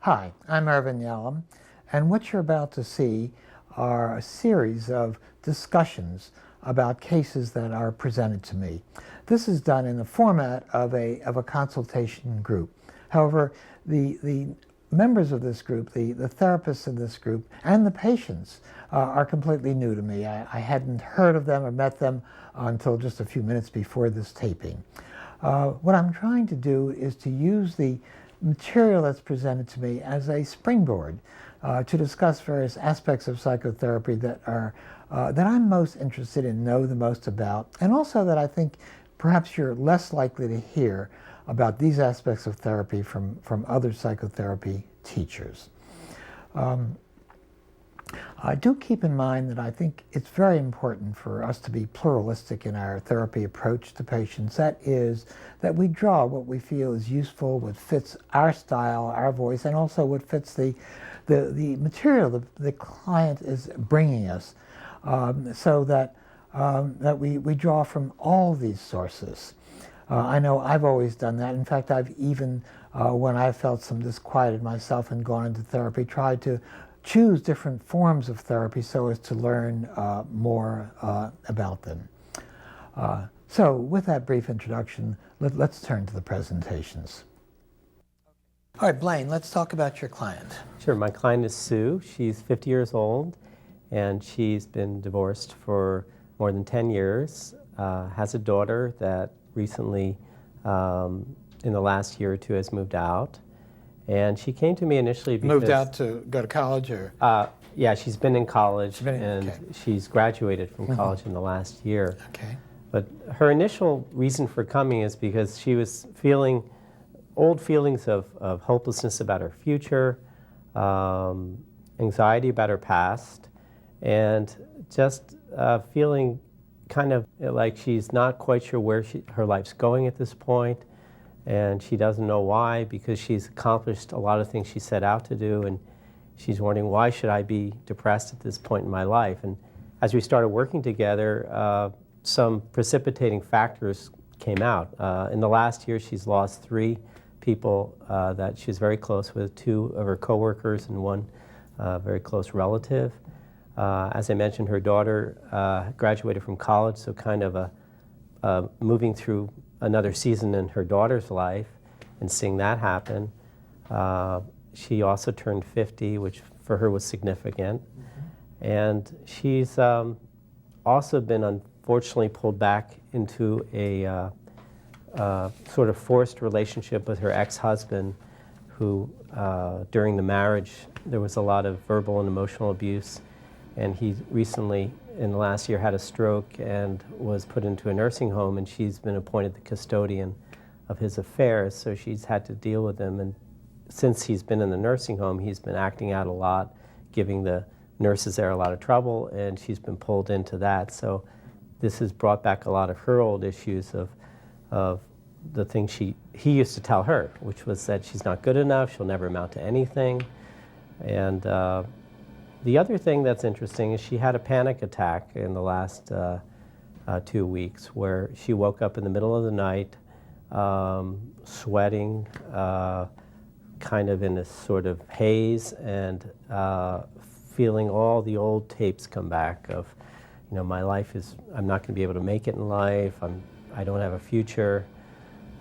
Hi, I'm Irvin Yalom, and what you're about to see are a series of discussions about cases that are presented to me. This is done in the format of a consultation group. However, the members of this group, the therapists in this group, and the patients are completely new to me. I hadn't heard of them or met them until just a few minutes before this taping. What I'm trying to do is to use the material that's presented to me as a springboard to discuss various aspects of psychotherapy that I'm most interested in, know the most about, and also that I think perhaps you're less likely to hear about these aspects of therapy from other psychotherapy teachers. I do keep in mind that I think it's very important for us to be pluralistic in our therapy approach to patients. That is, that we draw what we feel is useful, what fits our style, our voice, and also what fits the material the client is bringing us, so that we draw from all these sources. I know I've always done that. In fact, I've even, when I felt some disquiet in myself and gone into therapy, tried to choose different forms of therapy so as to learn more about them. So with that brief introduction, let's turn to the presentations. All right, Blaine, let's talk about your client. Sure. My client is Sue. She's 50 years old, and she's been divorced for more than 10 years, has a daughter that recently, in the last year or two, has moved out. And she came to me initially because... Moved out to go to college, or...? Yeah, she's been in college, okay. She's graduated from college in the last year. Okay. But her initial reason for coming is because she was feeling old feelings of hopelessness about her future, anxiety about her past, and just feeling kind of like she's not quite sure where her life's going at this point. And she doesn't know why, because she's accomplished a lot of things she set out to do, and she's wondering, why should I be depressed at this point in my life? And as we started working together, some precipitating factors came out. In the last year, she's lost 3 people that she's very close with, 2 of her coworkers and 1 very close relative. As I mentioned, her daughter graduated from college, so kind of moving through another season in her daughter's life and seeing that happen. She also turned 50, which for her was significant. Mm-hmm. And she's also been unfortunately pulled back into a sort of forced relationship with her ex-husband, who during the marriage there was a lot of verbal and emotional abuse, and he recently in the last year had a stroke and was put into a nursing home, and she's been appointed the custodian of his affairs, so she's had to deal with him. And since he's been in the nursing home, he's been acting out a lot, giving the nurses there a lot of trouble, and she's been pulled into that. So this has brought back a lot of her old issues of the things he used to tell her, which was that she's not good enough, she'll never amount to anything. And the other thing that's interesting is she had a panic attack in the last 2 weeks, where she woke up in the middle of the night, sweating, kind of in a sort of haze, and feeling all the old tapes come back of, you know, my life is, I'm not going to be able to make it in life, I don't have a future.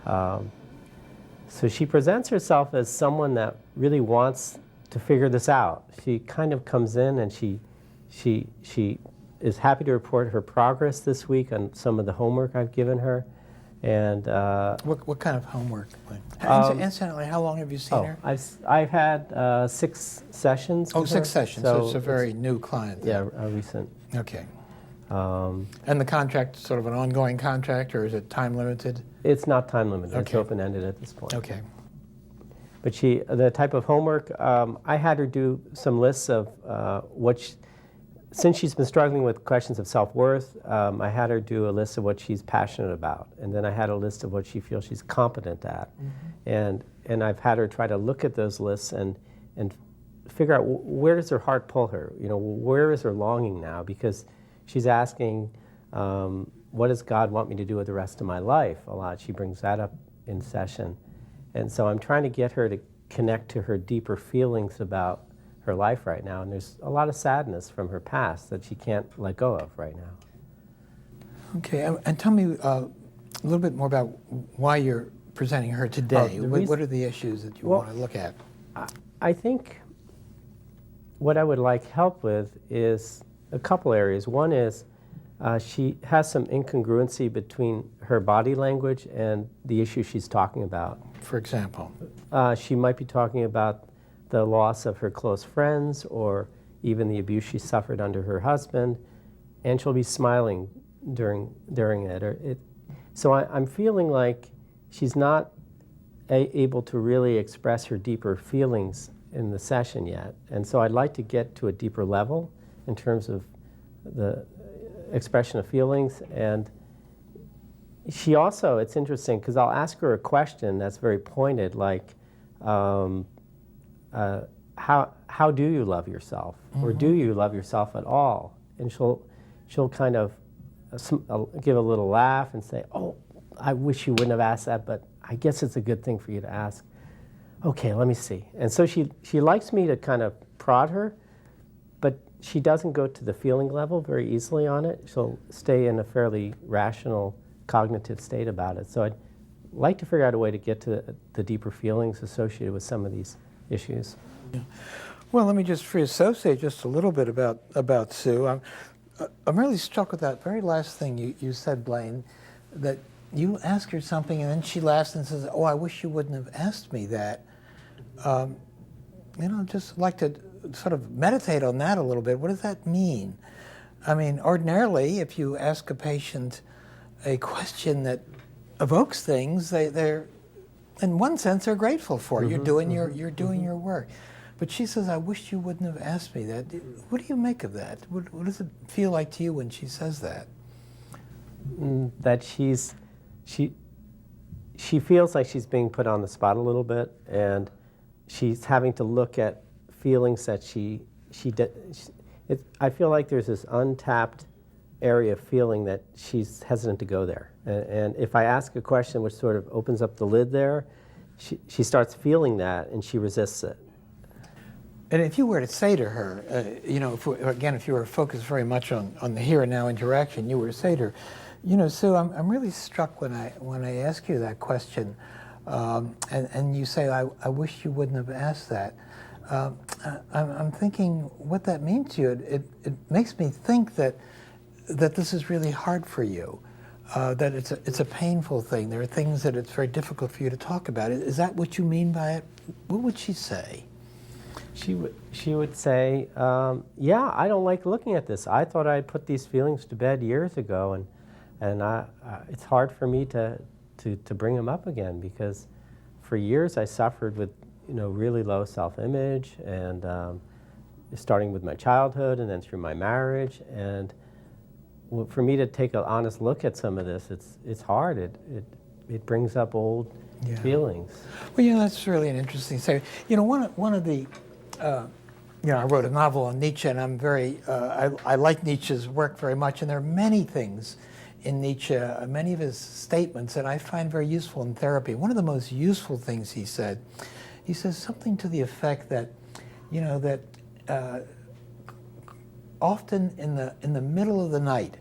So she presents herself as someone that really wants to figure this out. She kind of comes in and she is happy to report her progress this week on some of the homework I've given her. And what kind of homework? Incidentally, how long have you seen her? I've had 6 sessions. Oh, 6 sessions. So it's a very new client. Then. Yeah, a recent. Okay. And the contract, sort of an ongoing contract, or is it time limited? It's not time limited. Okay. It's open-ended at this point. Okay. But the type of homework, I had her do some lists of since she's been struggling with questions of self-worth, I had her do a list of what she's passionate about. And then I had a list of what she feels she's competent at. Mm-hmm. And I've had her try to look at those lists and figure out where does her heart pull her? You know, where is her longing now? Because she's asking, what does God want me to do with the rest of my life? A lot. She brings that up in session. And so I'm trying to get her to connect to her deeper feelings about her life right now. And there's a lot of sadness from her past that she can't let go of right now. Okay, and tell me a little bit more about why you're presenting her today. What are the issues that you want to look at? I think what I would like help with is a couple areas. One is she has some incongruency between her body language and the issue she's talking about. For example? She might be talking about the loss of her close friends or even the abuse she suffered under her husband, and she'll be smiling during it. So I'm feeling like she's not able to really express her deeper feelings in the session yet. And so I'd like to get to a deeper level in terms of the expression of feelings. And she also, it's interesting, because I'll ask her a question that's very pointed, like, how do you love yourself? Mm-hmm. Or do you love yourself at all? And she'll kind of give a little laugh and say, oh, I wish you wouldn't have asked that, but I guess it's a good thing for you to ask. Okay, let me see. And so she likes me to kind of prod her, but she doesn't go to the feeling level very easily on it. She'll stay in a fairly rational, cognitive state about it. So I'd like to figure out a way to get to the deeper feelings associated with some of these issues. Yeah. Well, let me just free-associate just a little bit about Sue. I'm really struck with that very last thing you said, Blaine, that you ask her something and then she laughs and says, oh, I wish you wouldn't have asked me that. Just like to sort of meditate on that a little bit. What does that mean? I mean, ordinarily, if you ask a patient a question that evokes things, they're in one sense, they're grateful for it. Mm-hmm, You're doing your work. But she says, I wish you wouldn't have asked me that. What do you make of that? What does it feel like to you when she says that? That she feels like she's being put on the spot a little bit, and she's having to look at feelings that I feel like there's this untapped area of feeling that she's hesitant to go there. And if I ask a question which sort of opens up the lid there, she starts feeling that and she resists it. And if you were to say to her, if you were focused very much on the here and now interaction, you were to say to her, Sue, I'm really struck when I ask you that question, and you say, I wish you wouldn't have asked that. I'm thinking what that means to you. It makes me think that this is really hard for you, that it's a painful thing. There are things that it's very difficult for you to talk about. Is that what you mean by it? What would she say? She would say, yeah, I don't like looking at this. I thought I'd put these feelings to bed years ago, and it's hard for me to bring them up again, because for years I suffered with really low self-image, and starting with my childhood and then through my marriage, and for me to take an honest look at some of this, it's hard. It brings up old feelings. Well, that's really an interesting thing. One of the I wrote a novel on Nietzsche, and I'm very I like Nietzsche's work very much, and there are many things in Nietzsche, many of his statements that I find very useful in therapy. One of the most useful things he says something to the effect that, often in the middle of the night,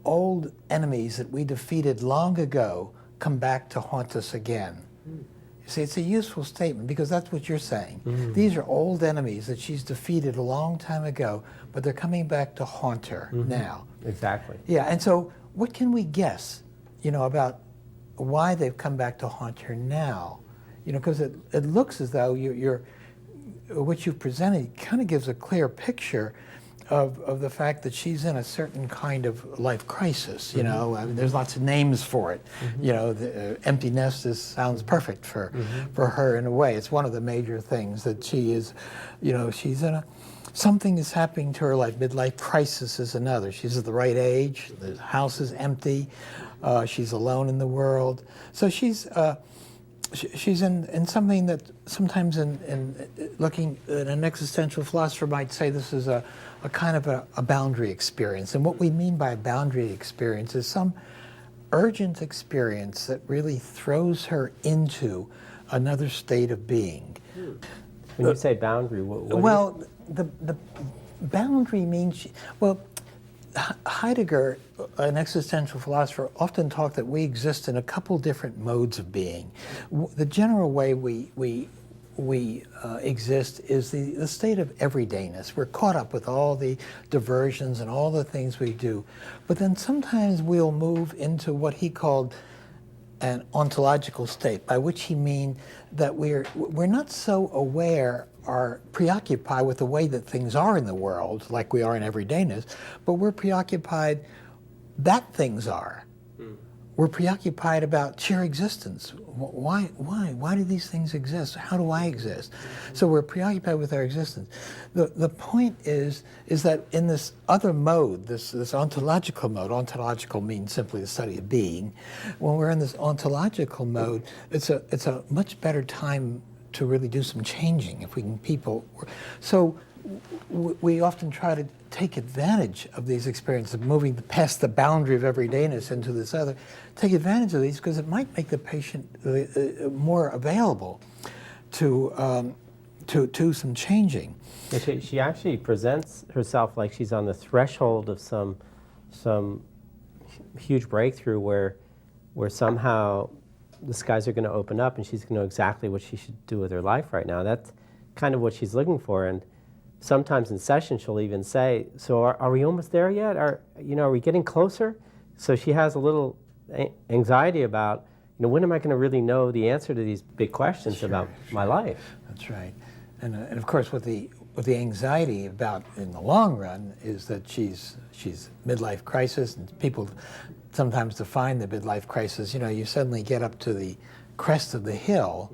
old enemies that we defeated long ago come back to haunt us again. You see, it's a useful statement because that's what you're saying. Mm-hmm. These are old enemies that she's defeated a long time ago, but they're coming back to haunt her now. Exactly. Yeah, and so what can we guess, about why they've come back to haunt her now? Because it looks as though what you've presented kind of gives a clear picture of the fact that she's in a certain kind of life crisis. I mean, there's lots of names for it. The empty nest sounds perfect for her in a way. It's one of the major things that she is. She's in something is happening to her life. Midlife crisis is another. She's at the right age. The house is empty. She's alone in the world. So she's in something that sometimes in looking at an existential philosopher might say this is a kind of a boundary experience. And what we mean by a boundary experience is some urgent experience that really throws her into another state of being. When you say boundary, what Well, the boundary means, well, Heidegger, an existential philosopher, often talked that we exist in a couple different modes of being. The general way we exist is the state of everydayness. We're caught up with all the diversions and all the things we do. But then sometimes we'll move into what he called an ontological state, by which he mean that we're not so aware or preoccupied with the way that things are in the world, like we are in everydayness, but we're preoccupied that things are. We're preoccupied about sheer existence. Why do these things exist? How do I exist? So we're preoccupied with our existence. The point is that in this other mode, this ontological mode, ontological means simply the study of being. When we're in this ontological mode, it's a much better time to really do some changing if we can So we often try to take advantage of these experiences, moving past the boundary of everydayness into this other, take advantage of these because it might make the patient more available to some changing. She actually presents herself like she's on the threshold of some huge breakthrough where somehow the skies are going to open up and she's going to know exactly what she should do with her life right now. That's kind of what she's looking for. And sometimes in session she'll even say, so are we almost there yet? Are we getting closer? So she has a little anxiety about, when am I going to really know the answer to these big questions about my life? That's right. And of course what the anxiety about in the long run is that she's midlife crisis, and people sometimes define the midlife crisis. You suddenly get up to the crest of the hill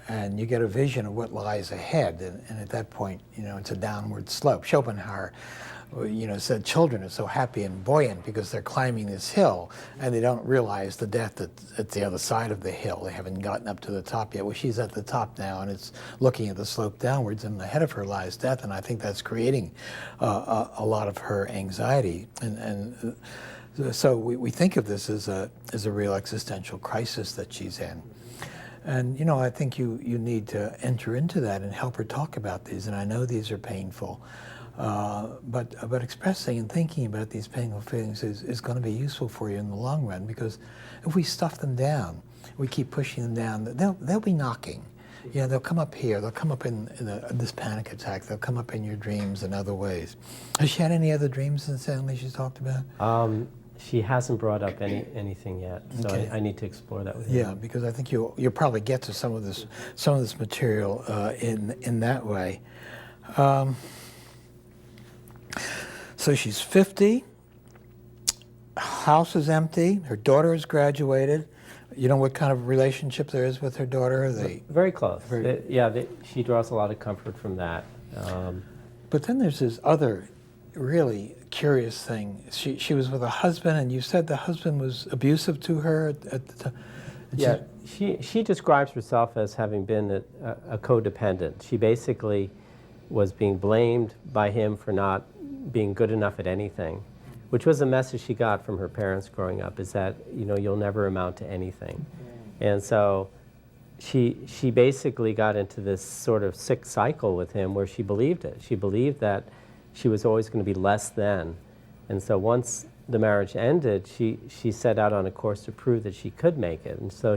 and you get a vision of what lies ahead, and at that point, it's a downward slope. Schopenhauer, said children are so happy and buoyant because they're climbing this hill and they don't realize the death at the other side of the hill. They haven't gotten up to the top yet. Well, she's at the top now and it's looking at the slope downwards, and ahead of her lies death, and I think that's creating a lot of her anxiety. And so we think of this as a real existential crisis that she's in. And I think you need to enter into that and help her talk about these. And I know these are painful, but expressing and thinking about these painful feelings is going to be useful for you in the long run, because if we stuff them down, we keep pushing them down, they'll be knocking. They'll come up here. They'll come up in this panic attack. They'll come up in your dreams in other ways. Has she had any other dreams incidentally she's talked about? She hasn't brought up anything yet, so okay. I need to explore that with you. Yeah, because I think you'll probably get to some of this material in that way. So she's 50. House is empty. Her daughter has graduated. You know what kind of relationship there is with her daughter? Very close. She draws a lot of comfort from that. But then there's this other really curious thing. She was with a husband, and you said the husband was abusive to her at the time. Yeah, she describes herself as having been a codependent. She basically was being blamed by him for not being good enough at anything, which was a message she got from her parents growing up, is that, you'll never amount to anything. And so she basically got into this sort of sick cycle with him where she believed it. She believed that she was always going to be less than. And so once the marriage ended, she set out on a course to prove that she could make it. And so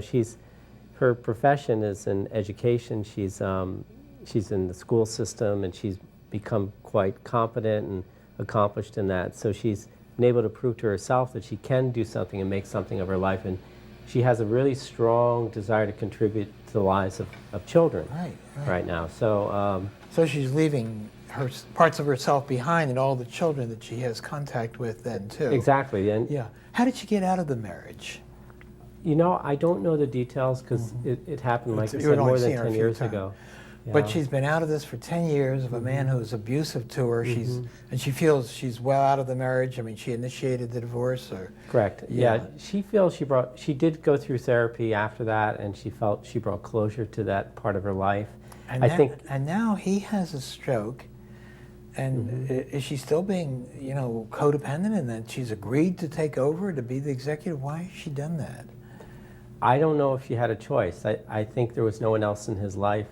her profession is in education. She's in the school system, and she's become quite competent and accomplished in that. So she's been able to prove to herself that she can do something and make something of her life. And she has a really strong desire to contribute to the lives of children right now. So she's leaving parts of herself behind and all the children that she has contact with then too. Exactly. And yeah. How did she get out of the marriage? I don't know the details because it happened, like I said, more than 10 years ago. Yeah. But she's been out of this for 10 years of a man who's abusive to her. And she feels she's well out of the marriage. I mean, she initiated the divorce, or? Correct. Yeah. She feels she did go through therapy after that, and she felt she brought closure to that part of her life. And now he has a stroke. And is she still being, codependent, and that she's agreed to take over to be the executive? Why has she done that? I don't know if she had a choice. I think there was no one else in his life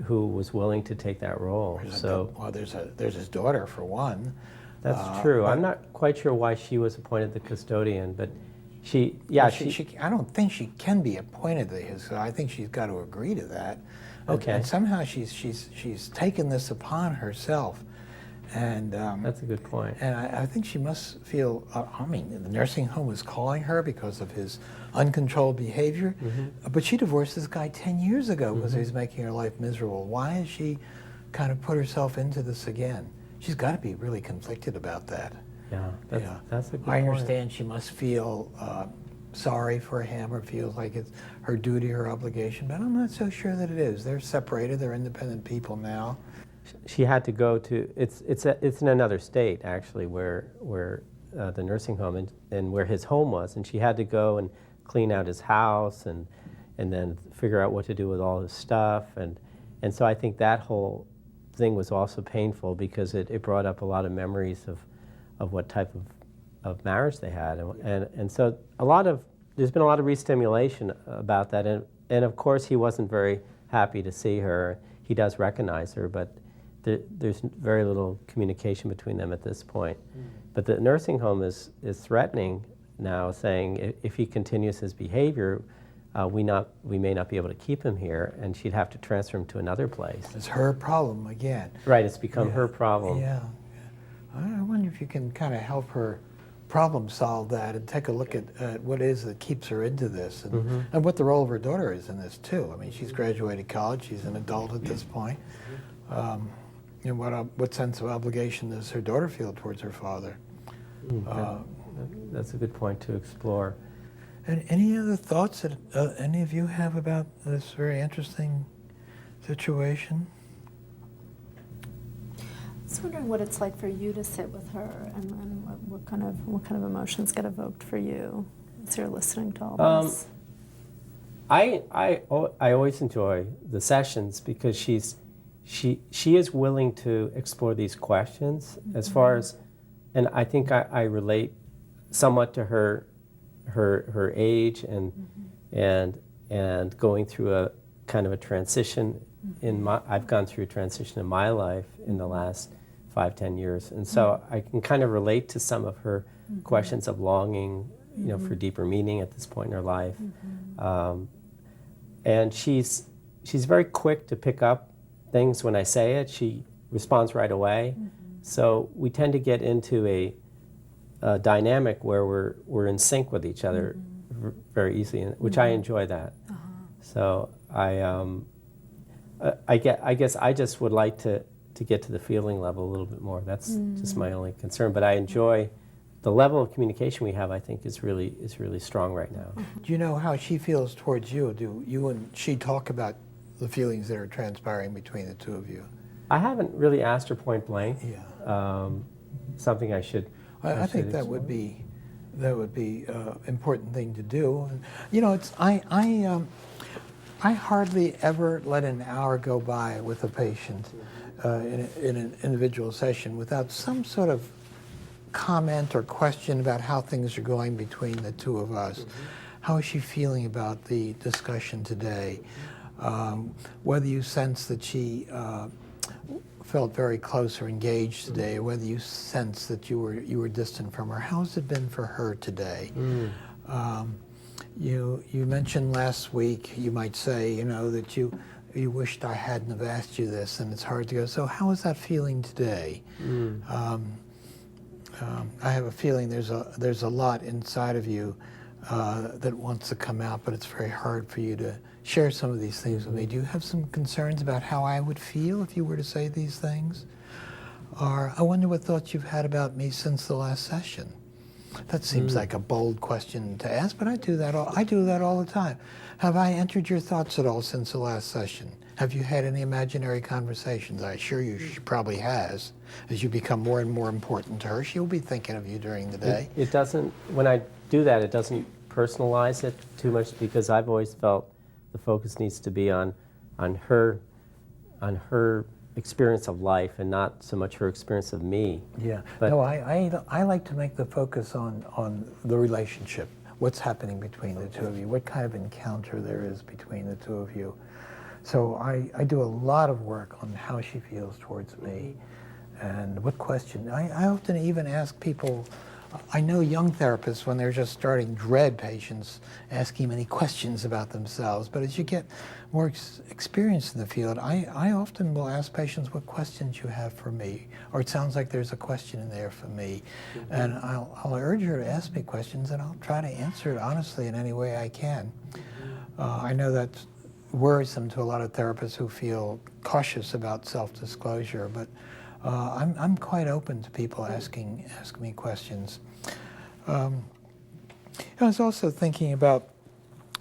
who was willing to take that role. There's his daughter for one. That's true. I'm not quite sure why she was appointed the custodian, but she I don't think she can be appointed to his. I think she's got to agree to that. Okay. And somehow she's taken this upon herself. And that's a good point. And I think she must feel, I mean, the nursing home was calling her because of his uncontrolled behavior, but she divorced this guy 10 years ago because he was making her life miserable. Why has she kind of put herself into this again? She's got to be really conflicted about that. Yeah, that's a good I point. understand she must feel sorry for him or feels like it's her duty, her obligation, but I'm not so sure that it is. They're separated, they're independent people now. She had to go to, it's in another state actually where the nursing home and where his home was, and she had to go and clean out his house and then figure out what to do with all his stuff, and so I think that whole thing was also painful because it brought up a lot of memories of what type of marriage they had, and so there's been a lot of re-stimulation about that, and of course he wasn't very happy to see her. He does recognize her, but there's very little communication between them at this point. But the nursing home is threatening now, saying if he continues his behavior, we may not be able to keep him here, and she'd have to transfer him to another place. It's her problem again. Right, it's become her problem. Yeah. I wonder if you can kind of help her problem solve that and take a look at what it is that keeps her into this and what the role of her daughter is in this too. I mean, she's graduated college, she's an adult at this point. And what sense of obligation does her daughter feel towards her father? That's a good point to explore. And any other thoughts that any of you have about this very interesting situation? I was wondering what it's like for you to sit with her, and what kind of emotions get evoked for you as you're listening to all this. I always enjoy the sessions because she is willing to explore these questions as far as, and I think I relate somewhat to her age and going through a kind of a transition I've gone through a transition in my life in the last 5-10 years, and so I can kind of relate to some of her questions of longing, for deeper meaning at this point in her life, and she's very quick to pick up things when I say it. She responds right away, so we tend to get into a dynamic where we're in sync with each other very easily, which I enjoy that. So I guess I just would like to get to the feeling level a little bit more. That's just my only concern. But I enjoy the level of communication we have. I think is really strong right now. Do you know how she feels towards you? Do you and she talk about the feelings that are transpiring between the two of you? I haven't really asked her point blank. Yeah. Something I should. I think that would be important thing to do. It's I hardly ever let an hour go by with a patient in an individual session without some sort of comment or question about how things are going between the two of us. How is she feeling about the discussion today? Whether you sense that she felt very close or engaged today, or whether you sense that you were distant from her. How's it been for her today? You mentioned last week, you might say, that you wished I hadn't have asked you this, and it's hard to go, so how is that feeling today? I have a feeling there's a lot inside of you that wants to come out, but it's very hard for you to share some of these things with me. Do you have some concerns about how I would feel if you were to say these things? Or I wonder what thoughts you've had about me since the last session. That seems like a bold question to ask, but I do that all the time. Have I entered your thoughts at all since the last session? Have you had any imaginary conversations? I assure you she probably has. As you become more and more important to her, she'll be thinking of you during the day. It doesn't, when I do that, it doesn't personalize it too much, because I've always felt the focus needs to be on her experience of life and not so much her experience of me. Yeah. But no, I like to make the focus on the relationship. what's happening between the two of you, what kind of encounter there is between the two of you. So I do a lot of work on how she feels towards me and what question. I often even ask people, I know young therapists when they're just starting dread patients asking many questions about themselves, but as you get more experience in the field, I often will ask patients what questions you have for me, or it sounds like there's a question in there for me. And I'll urge her to ask me questions and I'll try to answer it honestly in any way I can. I know that's worrisome to a lot of therapists who feel cautious about self-disclosure, but I'm quite open to people asking me questions. I was also thinking about,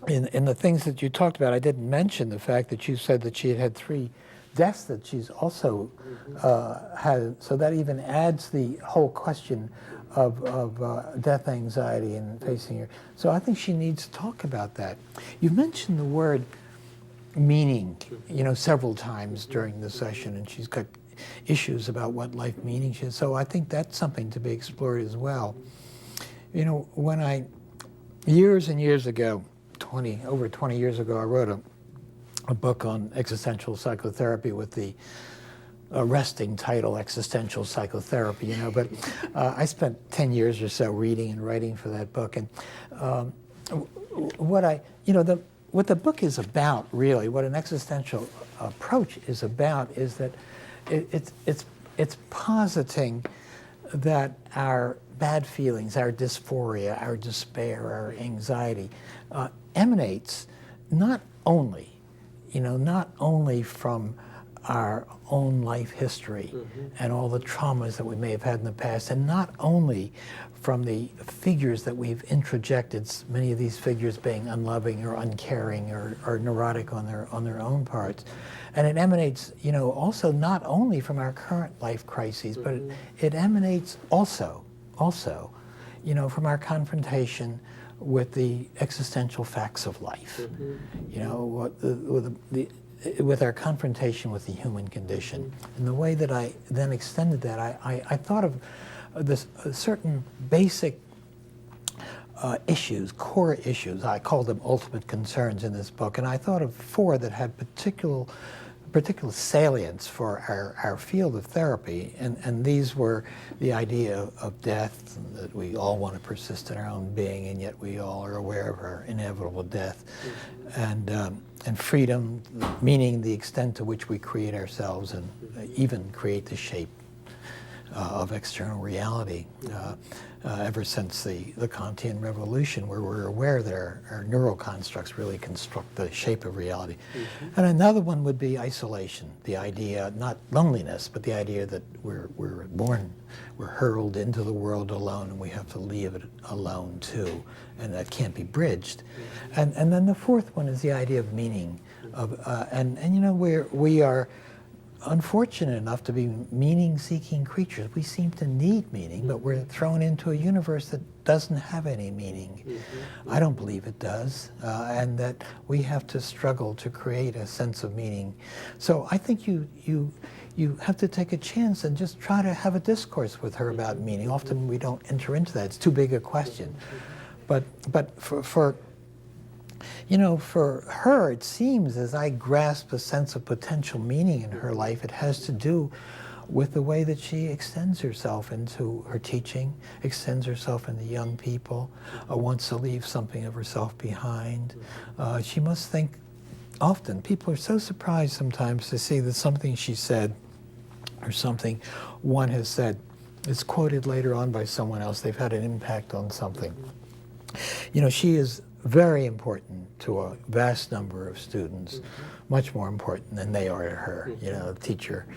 in the things that you talked about, I didn't mention the fact that you said that she had 3 deaths that she's also had, so that even adds the whole question of death anxiety and facing her. So I think she needs to talk about that. You mentioned the word meaning, several times during the session, and she's got issues about what life meaning is. So I think that's something to be explored as well. When years and years ago, over 20 years ago, I wrote a book on existential psychotherapy with the arresting title, Existential Psychotherapy, but I spent 10 years or so reading and writing for that book. And what the book is about, really, what an existential approach is about, is that it's positing that our bad feelings, our dysphoria, our despair, our anxiety emanates not only from our own life history and all the traumas that we may have had in the past, and not only from the figures that we've introjected, many of these figures being unloving or uncaring or neurotic on their own parts. And it emanates, also not only from our current life crises, but it emanates also, from our confrontation with the existential facts of life. With our confrontation with the human condition. And the way that I then extended that, I thought of this certain basic issues, core issues. I call them ultimate concerns in this book, and I thought of 4 that had particular salience for our field of therapy, and these were the idea of death, that we all want to persist in our own being, and yet we all are aware of our inevitable death, and freedom, meaning the extent to which we create ourselves and even create the shape of external reality. Ever since the Kantian revolution, where we're aware that our neural constructs really construct the shape of reality. And another one would be isolation, the idea, not loneliness, but the idea that we're hurled into the world alone, and we have to leave it alone too, and that can't be bridged. And then the 4th one is the idea of meaning, we are unfortunate enough to be meaning-seeking creatures. We seem to need meaning, but we're thrown into a universe that doesn't have any meaning. I don't believe it does, and that we have to struggle to create a sense of meaning. So I think you have to take a chance and just try to have a discourse with her about meaning. Often we don't enter into that. It's too big a question. But for her, it seems, as I grasp a sense of potential meaning in her life, it has to do with the way that she extends herself into her teaching, extends herself into young people, wants to leave something of herself behind. She must think often. People are so surprised sometimes to see that something she said or something one has said is quoted later on by someone else. They've had an impact on something. She is very important to a vast number of students, much more important than they are to her. The teacher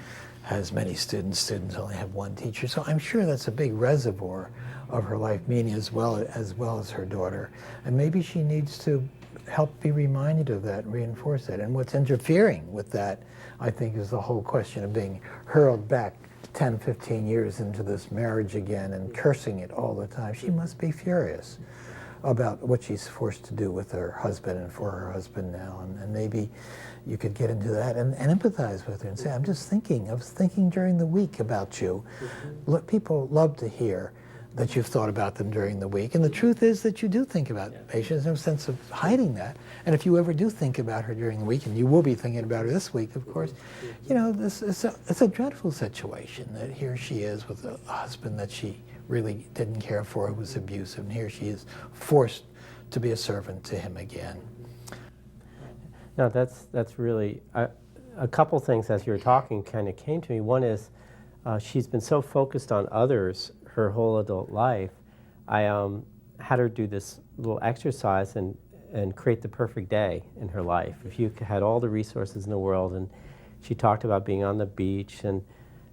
has many students, students only have one teacher. So I'm sure that's a big reservoir of her life meaning as well as her daughter. And maybe she needs to help be reminded of that, reinforce that. And what's interfering with that, I think, is the whole question of being hurled back 10, 15 years into this marriage again and cursing it all the time. She must be furious about what she's forced to do with her husband and for her husband now. And maybe you could get into that and empathize with her and say, I was thinking during the week about you. Look, people love to hear that you've thought about them during the week. And the truth is that you do think about patients. No sense of hiding that. And if you ever do think about her during the week, and you will be thinking about her this week, of course, you know, it's a dreadful situation that here she is with a husband that she really didn't care for, who was abusive, and here she is forced to be a servant to him again. No, that's really, a couple things as you were talking kind of came to me. One is she's been so focused on others her whole adult life. I had her do this little exercise and create the perfect day in her life. If you had all the resources in the world, and she talked about being on the beach and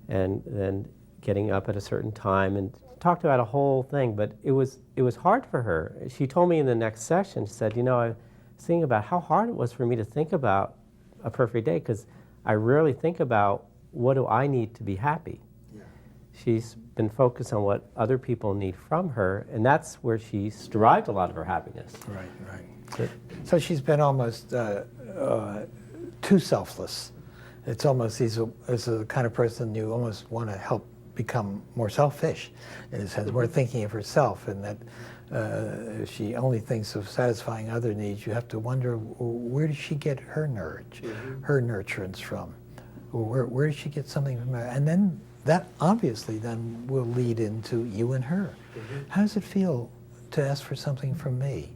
then getting up at a certain time and talked about a whole thing, but it was hard for her. She told me in the next session, she said, you know, I was thinking about how hard it was for me to think about a perfect day, because I rarely think about what do I need to be happy. Yeah. She's been focused on what other people need from her, and that's where she's derived a lot of her happiness. Right. So she's been almost too selfless. It's almost, he's a kind of person you almost want to help become more selfish, in a sense, more thinking of herself, and that if she only thinks of satisfying other needs, you have to wonder, where does she get her her nurturance from? Where does she get something from her? And then that obviously then will lead into you and her. How does it feel to ask for something from me?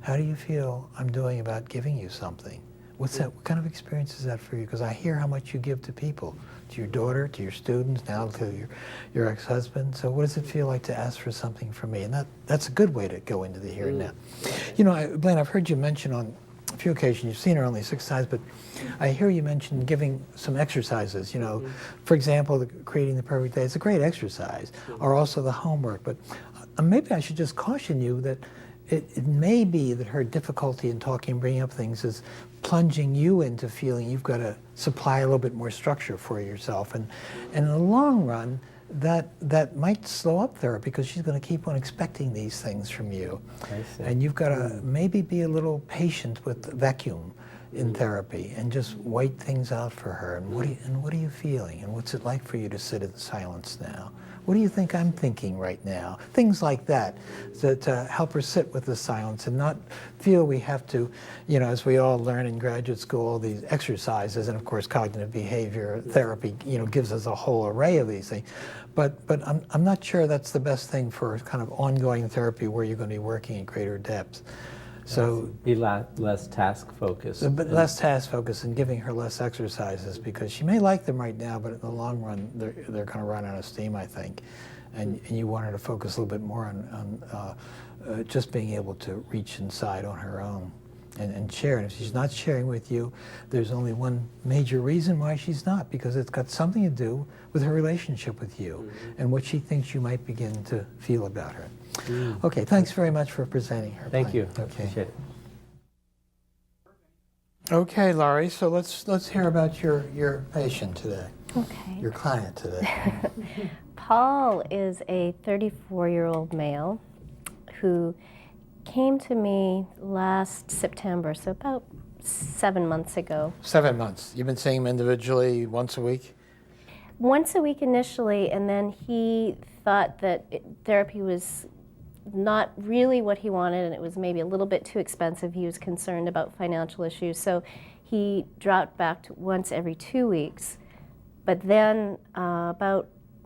How do you feel I'm doing about giving you something? What's that? What kind of experience is that for you? Because I hear how much you give to people, to your daughter, to your students, now to your ex-husband. So what does it feel like to ask for something from me? And that's a good way to go into the here and now. You know, Blaine, I've heard you mention on a few occasions, you've seen her only 6 times, but I hear you mention giving some exercises, you know. For example, creating the perfect day. It's a great exercise, or also the homework. But maybe I should just caution you that it may be that her difficulty in talking and bringing up things is plunging you into feeling you've got to supply a little bit more structure for yourself. And in the long run, that might slow up therapy, because she's going to keep on expecting these things from you. I see. And you've got to maybe be a little patient with the vacuum in therapy and just wait things out for her. And what are you feeling? And what's it like for you to sit in silence now? What do you think I'm thinking right now? Things like that, to help her sit with the silence and not feel we have to, you know, as we all learn in graduate school, all these exercises, and of course cognitive behavior therapy, you know, gives us a whole array of these things. But I'm not sure that's the best thing for kind of ongoing therapy where you're going to be working in greater depth. So be less task focused. But less task focused, and giving her less exercises, because she may like them right now, but in the long run, they're going to run out of steam, I think. And you want her to focus a little bit more on just being able to reach inside on her own and share. And if she's not sharing with you, there's only one major reason why she's not, because it's got something to do with her relationship with you and what she thinks you might begin to feel about her. Okay, thanks very much for presenting her. Thank you. Okay. Appreciate it. Okay, Laurie, so let's hear about your patient today. Okay. Your client today. Paul is a 34-year-old male who came to me last September, so about 7 months ago. 7 months. You've been seeing him individually once a week? Once a week initially, and then he thought that therapy was not really what he wanted, and it was maybe a little bit too expensive. He was concerned about financial issues, so he dropped back to once every 2 weeks. But then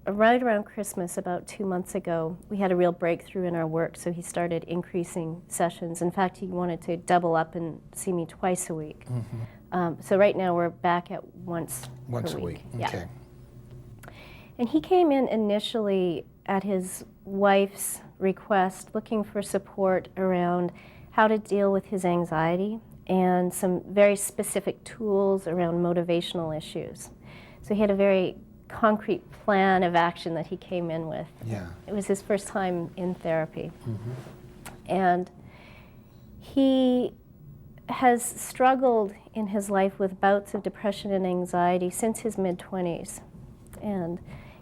right around Christmas, about 2 months ago, we had a real breakthrough in our work, so he started increasing sessions. In fact, he wanted to double up and see me twice a week. So right now we're back at once a per week. Yeah. Okay. And he came in initially at his wife's request, looking for support around how to deal with his anxiety and some very specific tools around motivational issues. So he had a very concrete plan of action that he came in with. Yeah. It was his first time in therapy. And he has struggled in his life with bouts of depression and anxiety since his mid-20s. And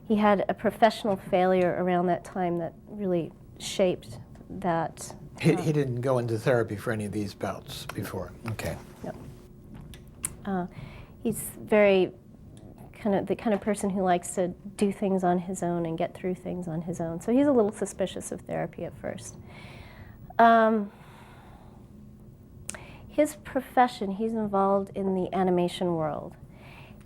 he had a professional failure around that time that really shaped that. He didn't go into therapy for any of these bouts before? Okay. No. He's very the kind of person who likes to do things on his own and get through things on his own. So he's a little suspicious of therapy at first. His profession, he's involved in the animation world.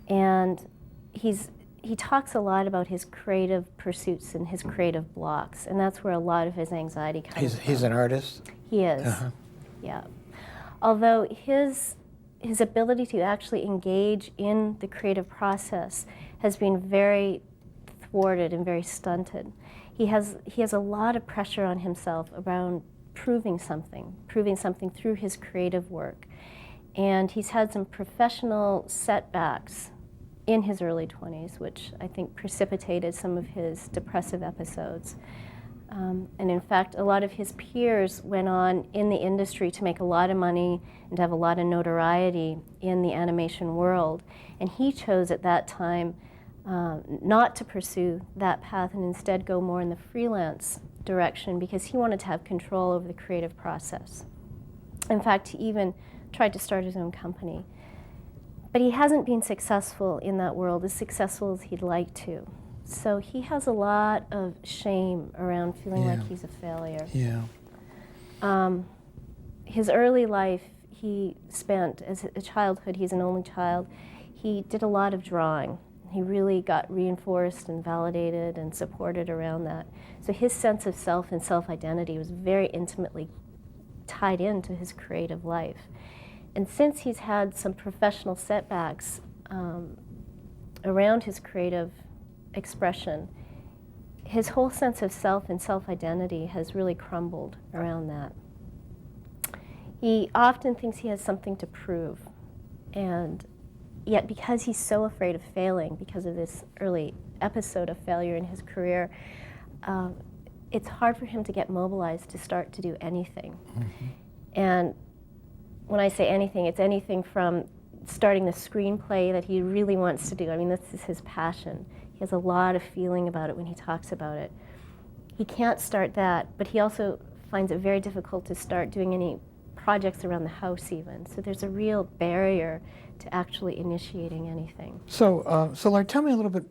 And he talks a lot about his creative pursuits and his creative blocks. And that's where a lot of his anxiety comes from. He's an artist? He is, yeah. Although his ability to actually engage in the creative process has been very thwarted and very stunted. He has a lot of pressure on himself around proving something through his creative work. And he's had some professional setbacks in his early 20s, which I think precipitated some of his depressive episodes. And in fact, a lot of his peers went on in the industry to make a lot of money and to have a lot of notoriety in the animation world. And he chose at that time not to pursue that path and instead go more in the freelance direction because he wanted to have control over the creative process. In fact, he even tried to start his own company. But he hasn't been successful in that world, as successful as he'd like to. So he has a lot of shame around feeling like he's a failure. Yeah. His early life, he spent, as a childhood, he's an only child, he did a lot of drawing. He really got reinforced and validated and supported around that. So his sense of self and self-identity was very intimately tied into his creative life. And since he's had some professional setbacks around his creative expression, his whole sense of self and self-identity has really crumbled around that. He often thinks he has something to prove, and yet because he's so afraid of failing because of this early episode of failure in his career, it's hard for him to get mobilized to start to do anything. And when I say anything, it's anything from starting the screenplay that he really wants to do. I mean, this is his passion. He has a lot of feeling about it when he talks about it. He can't start that, but he also finds it very difficult to start doing any projects around the house even. So there's a real barrier to actually initiating anything. So, Larry, tell me a little bit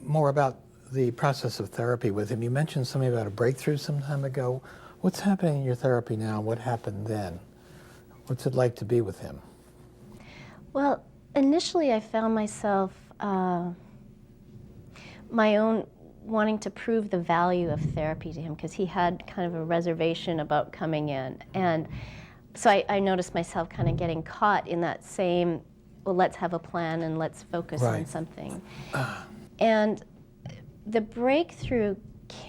more about the process of therapy with him. You mentioned something about a breakthrough some time ago. What's happening in your therapy now? What happened then? What's it like to be with him? Well, initially I found myself my own wanting to prove the value of therapy to him because he had kind of a reservation about coming in. And so I noticed myself kind of getting caught in that same, well, let's have a plan and let's focus on something. And the breakthrough,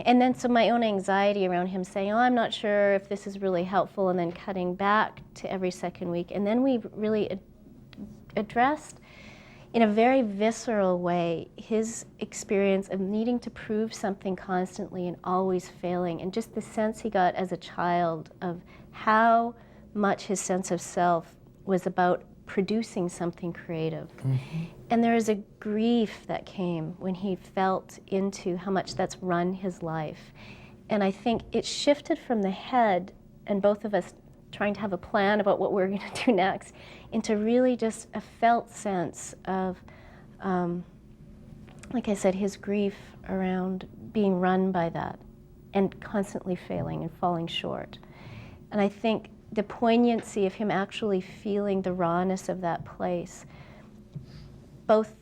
and then so my own anxiety around him saying, oh, I'm not sure if this is really helpful, and then cutting back to every second week. And then we really addressed in a very visceral way his experience of needing to prove something constantly and always failing, and just the sense he got as a child of how much his sense of self was about producing something creative. And there is a grief that came when he felt into how much that's run his life. And I think it shifted from the head, and both of us trying to have a plan about what we're going to do next, into really just a felt sense of, like I said, his grief around being run by that and constantly failing and falling short. And I think the poignancy of him actually feeling the rawness of that place both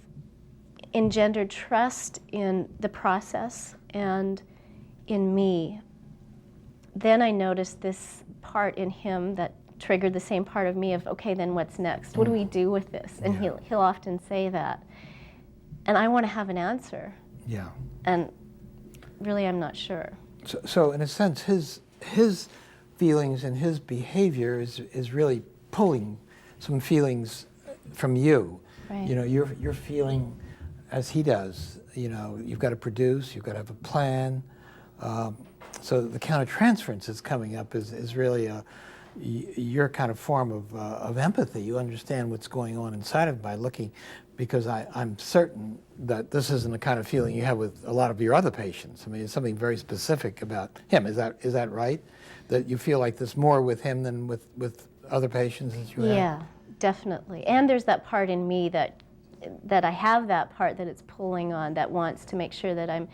engendered trust in the process and in me. Then I noticed this part in him that triggered the same part of me of, okay, then what's next? What do we do with this? And he'll often say that. And I want to have an answer. Yeah. And really, I'm not sure. So in a sense, his feelings and his behavior is really pulling some feelings from you. Right. You know, you're feeling as he does. You know, you've got to produce, you've got to have a plan. So the countertransference that's coming up is really your kind of form of empathy. You understand what's going on inside of him by looking, because I'm certain that this isn't the kind of feeling you have with a lot of your other patients. I mean, it's something very specific about him. Is that right? That you feel like there's more with him than with other patients that you have? Yeah, definitely. And there's that part in me that that I have that part that it's pulling on, that wants to make sure that I'm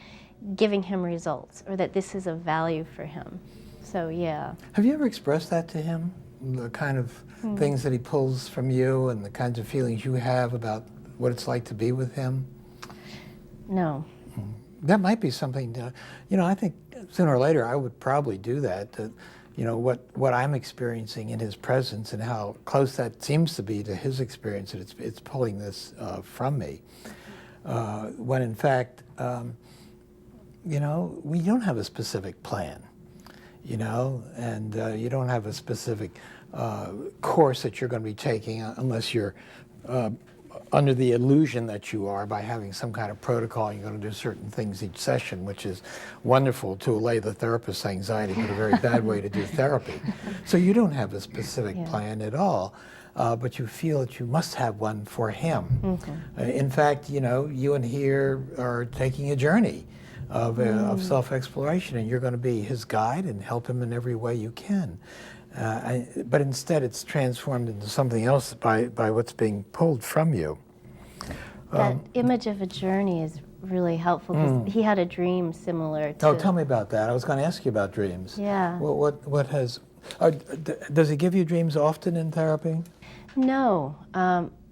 giving him results, or that this is of value for him. So yeah. Have you ever expressed that to him? The kind of things that he pulls from you and the kinds of feelings you have about what it's like to be with him? No. That might be something to, I think sooner or later I would probably do that. What I'm experiencing in his presence and how close that seems to be to his experience, that it's pulling this from me. When in fact, we don't have a specific plan, and you don't have a specific course that you're going to be taking unless you're under the illusion that you are by having some kind of protocol. You're going to do certain things each session, which is wonderful to allay the therapist's anxiety, but a very bad way to do therapy. So you don't have a specific plan at all, but you feel that you must have one for him. In fact, you and he are taking a journey of self-exploration, and you're going to be his guide and help him in every way you can. But instead it's transformed into something else by what's being pulled from you. That image of a journey is really helpful, because he had a dream similar to... Oh, tell me about that. I was going to ask you about dreams. Yeah. What has... does he give you dreams often in therapy? No,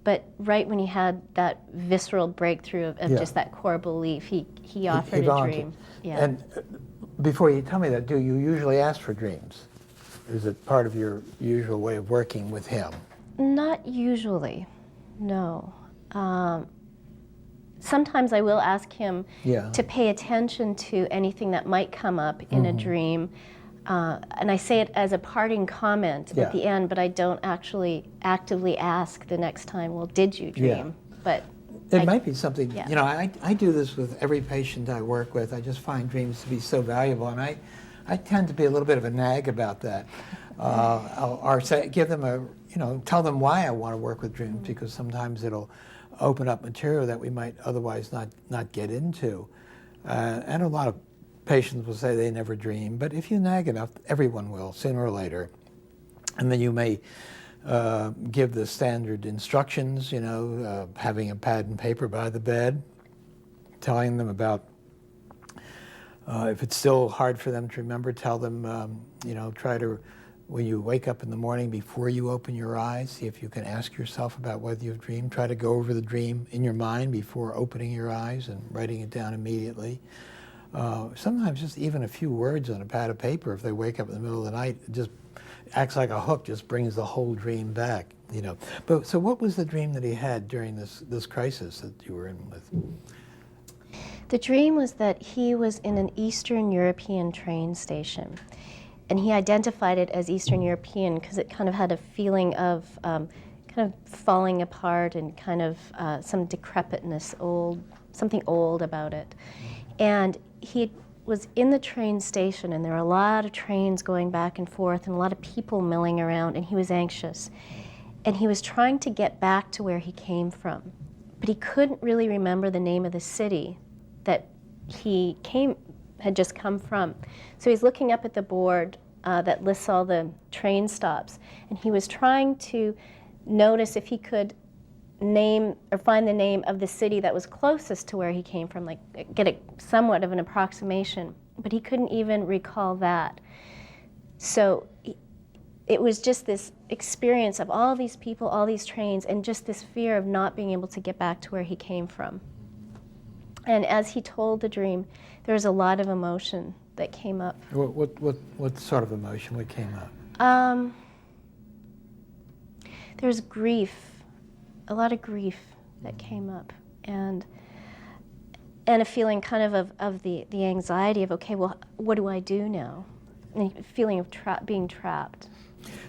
but right when he had that visceral breakthrough of just that core belief, he offered a dream. Yeah. And before you tell me that, do you usually ask for dreams? Is it part of your usual way of working with him? Not usually, no. Sometimes I will ask him to pay attention to anything that might come up in a dream. And I say it as a parting comment at the end, but I don't actually actively ask the next time, well, did you dream? But it might be something, I do this with every patient I work with. I just find dreams to be so valuable, and I tend to be a little bit of a nag about that. Or say, give them tell them why I want to work with dreams, because sometimes it'll open up material that we might otherwise not get into. And a lot of patients will say they never dream, but if you nag enough, everyone will, sooner or later. And then you may give the standard instructions, having a pad and paper by the bed, telling them about, if it's still hard for them to remember, tell them, try to, when you wake up in the morning, before you open your eyes, see if you can ask yourself about whether you've dreamed. Try to go over the dream in your mind before opening your eyes and writing it down immediately. Sometimes just even a few words on a pad of paper, if they wake up in the middle of the night, it just acts like a hook, just brings the whole dream back, But so what was the dream that he had during this crisis that you were in with? the dream was that he was in an Eastern European train station. And he identified it as Eastern European because it kind of had a feeling of kind of falling apart and kind of some decrepitness, something old about it. And he was in the train station, and there were a lot of trains going back and forth and a lot of people milling around, and he was anxious. And he was trying to get back to where he came from, but he couldn't really remember the name of the city that he had just come from. So he's looking up at the board that lists all the train stops, and he was trying to notice if he could name or find the name of the city that was closest to where he came from, like get somewhat of an approximation, but he couldn't even recall that. So it was just this experience of all these people, all these trains, and just this fear of not being able to get back to where he came from. And as he told the dream, there was a lot of emotion that came up. What sort of emotion? What came up? There was grief, a lot of grief that came up, and a feeling kind of the anxiety of, okay, well, what do I do now? And a feeling of being trapped.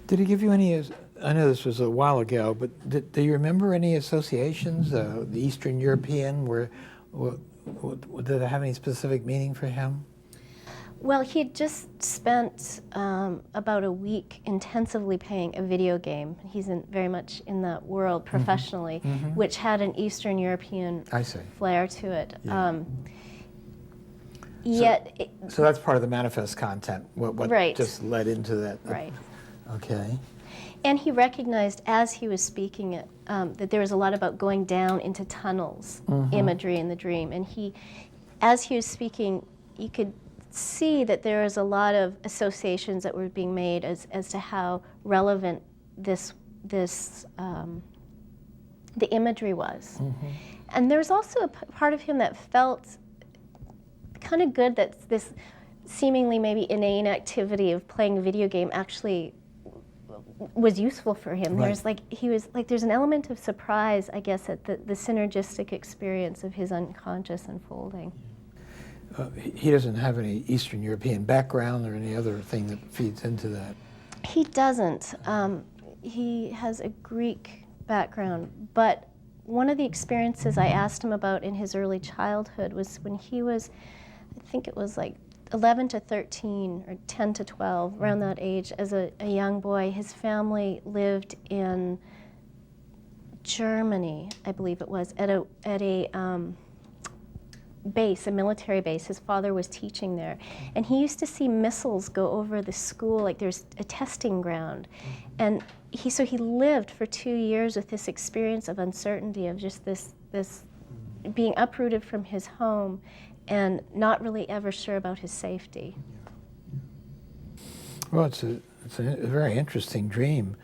Did he give you any, I know this was a while ago, but do you remember any associations, the Eastern European, did it have any specific meaning for him? Well, he had just spent about a week intensively playing a video game. He's very much in that world professionally, which had an Eastern European flair to it. Yeah. So that's part of the manifest content, what right. just led into that. Right. Okay. And he recognized as he was speaking it that there was a lot about going down into tunnels, imagery in the dream. And as he was speaking, you could see that there was a lot of associations that were being made as to how relevant the imagery was. And there was also a part of him that felt kind of good that this seemingly maybe inane activity of playing a video game actually was useful for him. Right. There's an element of surprise, I guess, at the synergistic experience of his unconscious unfolding. He doesn't have any Eastern European background or any other thing that feeds into that. He doesn't. He has a Greek background, but one of the experiences I asked him about in his early childhood was when he was, I think it was like 11 to 13 or 10 to 12, around that age, as a young boy. His family lived in Germany, I believe it was, at a base, a military base. His father was teaching there. And he used to see missiles go over the school, like there's a testing ground. And so he lived for 2 years with this experience of uncertainty, of just this being uprooted from his home and not really ever sure about his safety. Well, it's a very interesting dream.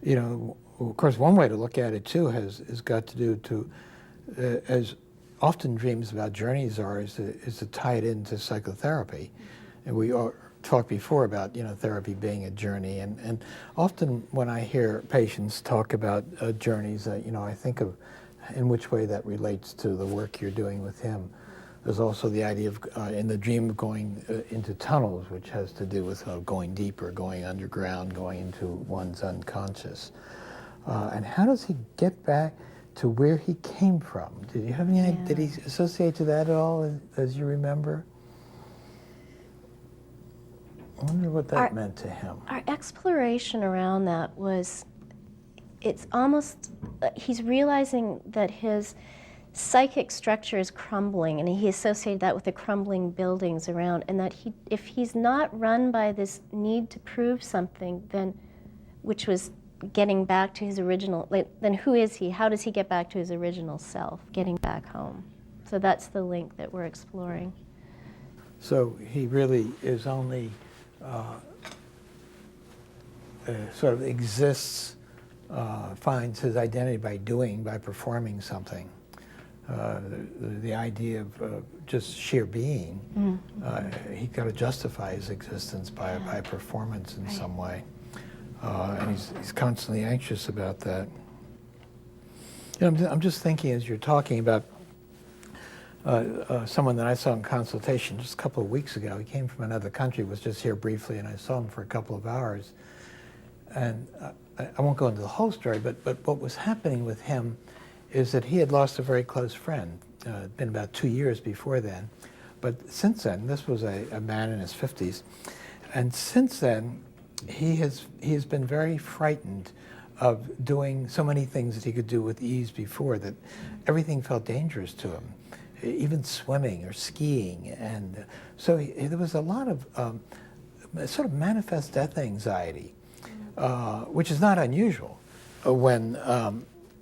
You know, of course, one way to look at it too has got to do as often dreams about journeys is to tie it into psychotherapy. And we talked before about, therapy being a journey. And often when I hear patients talk about journeys, I think of in which way that relates to the work you're doing with him. There's also the idea of, in the dream, of going into tunnels, which has to do with going deeper, going underground, going into one's unconscious. And how does he get back to where he came from? Did you have any idea? Did he associate to that at all, as you remember? I wonder what that meant to him. Our exploration around that was, it's almost, he's realizing that his psychic structure is crumbling, and he associated that with the crumbling buildings around, and that if he's not run by this need to prove something, then, which was getting back to his original, then who is he? How does he get back to his original self, getting back home? So that's the link that we're exploring. So he really is only sort of exists, finds his identity by performing something. The idea of just sheer being, he's got to justify his existence by performance in some way. And he's constantly anxious about that. I'm just thinking as you're talking about someone that I saw in consultation just a couple of weeks ago. He came from another country, was just here briefly, and I saw him for a couple of hours. And I won't go into the whole story, but what was happening with him is that he had lost a very close friend. It'd been about 2 years before then. But since then, this was a man in his 50s, and since then, he has been very frightened of doing so many things that he could do with ease before, that everything felt dangerous to him, even swimming or skiing. And so there was a lot of sort of manifest death anxiety, which is not unusual when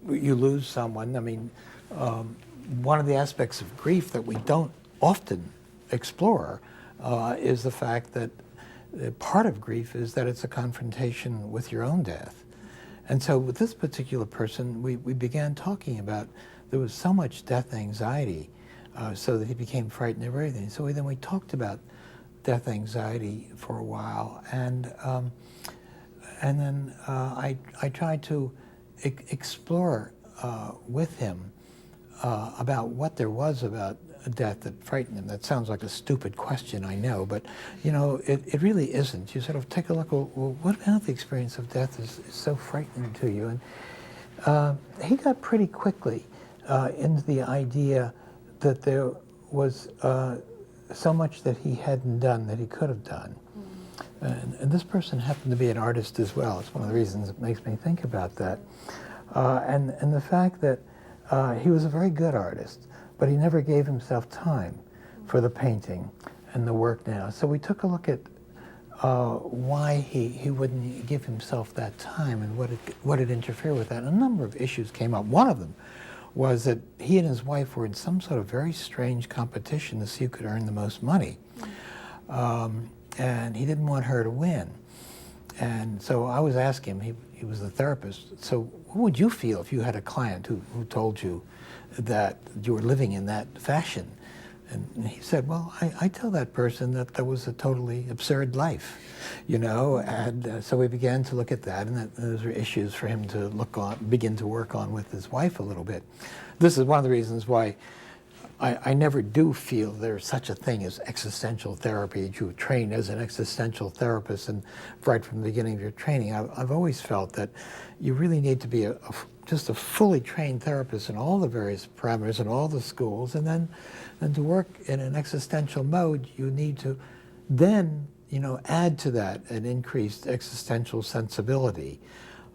you lose someone. I mean, one of the aspects of grief that we don't often explore is the fact that part of grief is that it's a confrontation with your own death. And so with this particular person, we began talking about there was so much death anxiety, so that he became frightened of everything. So then we talked about death anxiety for a while, and then I tried to explore with him about what there was about death that frightened him. That sounds like a stupid question, I know, but it really isn't. You sort of take a look, well, what about the experience of death is so frightening to you? And he got pretty quickly into the idea that there was so much that he hadn't done that he could have done. And this person happened to be an artist as well. It's one of the reasons it makes me think about that. And the fact that he was a very good artist, but he never gave himself time for the painting and the work now. So we took a look at why he wouldn't give himself that time and what had interfered with that. A number of issues came up. One of them was that he and his wife were in some sort of very strange competition to see who could earn the most money. And he didn't want her to win. And so I was asking him, he was the therapist, so what would you feel if you had a client who told you that you were living in that fashion? And he said, well, I tell that person that was a totally absurd life, you know, and so we began to look at that, and those were issues for him to begin to work on with his wife a little bit. This is one of the reasons why I never do feel there's such a thing as existential therapy, that you train as an existential therapist, and right from the beginning of your training, I've always felt that you really need to be just a fully trained therapist in all the various parameters and all the schools, and then to work in an existential mode, you need to then, you know, add to that an increased existential sensibility.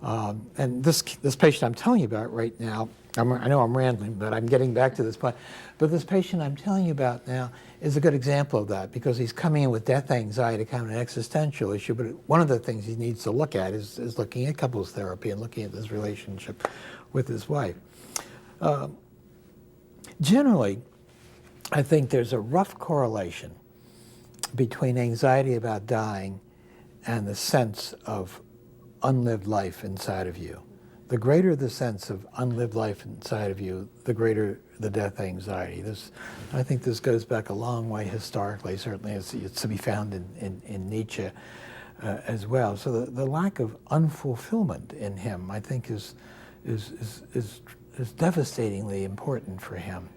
And this patient I'm telling you about right now, I know I'm rambling, but I'm getting back to this point. But this patient I'm telling you about now is a good example of that, because he's coming in with death anxiety, kind of an existential issue. But one of the things he needs to look at is looking at couples therapy and looking at this relationship with his wife. Generally, I think there's a rough correlation between anxiety about dying and the sense of unlived life inside of you. The greater the sense of unlived life inside of you, the greater the death anxiety. I think this goes back a long way historically. Certainly it's to be found in Nietzsche as well. So the lack of unfulfillment in him, I think, is devastatingly important for him.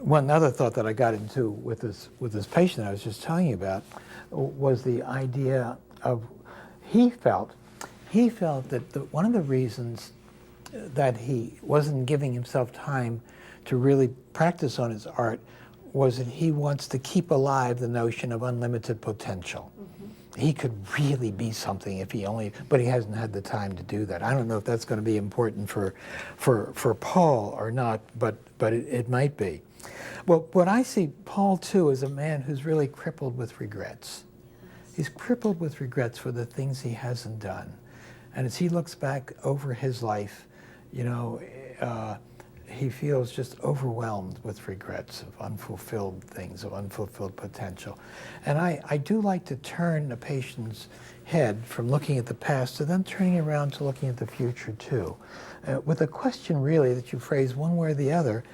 One other thought that I got into with this patient I was just telling you about was the idea of he felt that one of the reasons that he wasn't giving himself time to really practice on his art was that he wants to keep alive the notion of unlimited potential. Mm-hmm. He could really be something if he only, but he hasn't had the time to do that. I don't know if that's going to be important for Paul or not, but it might be. Well, what I see Paul too is a man who's really crippled with regrets. He's crippled with regrets for the things he hasn't done. And as he looks back over his life, you know, he feels just overwhelmed with regrets of unfulfilled things, of unfulfilled potential. And I do like to turn a patient's head from looking at the past to then turning around to looking at the future too. With a question really that you phrase one way or the other,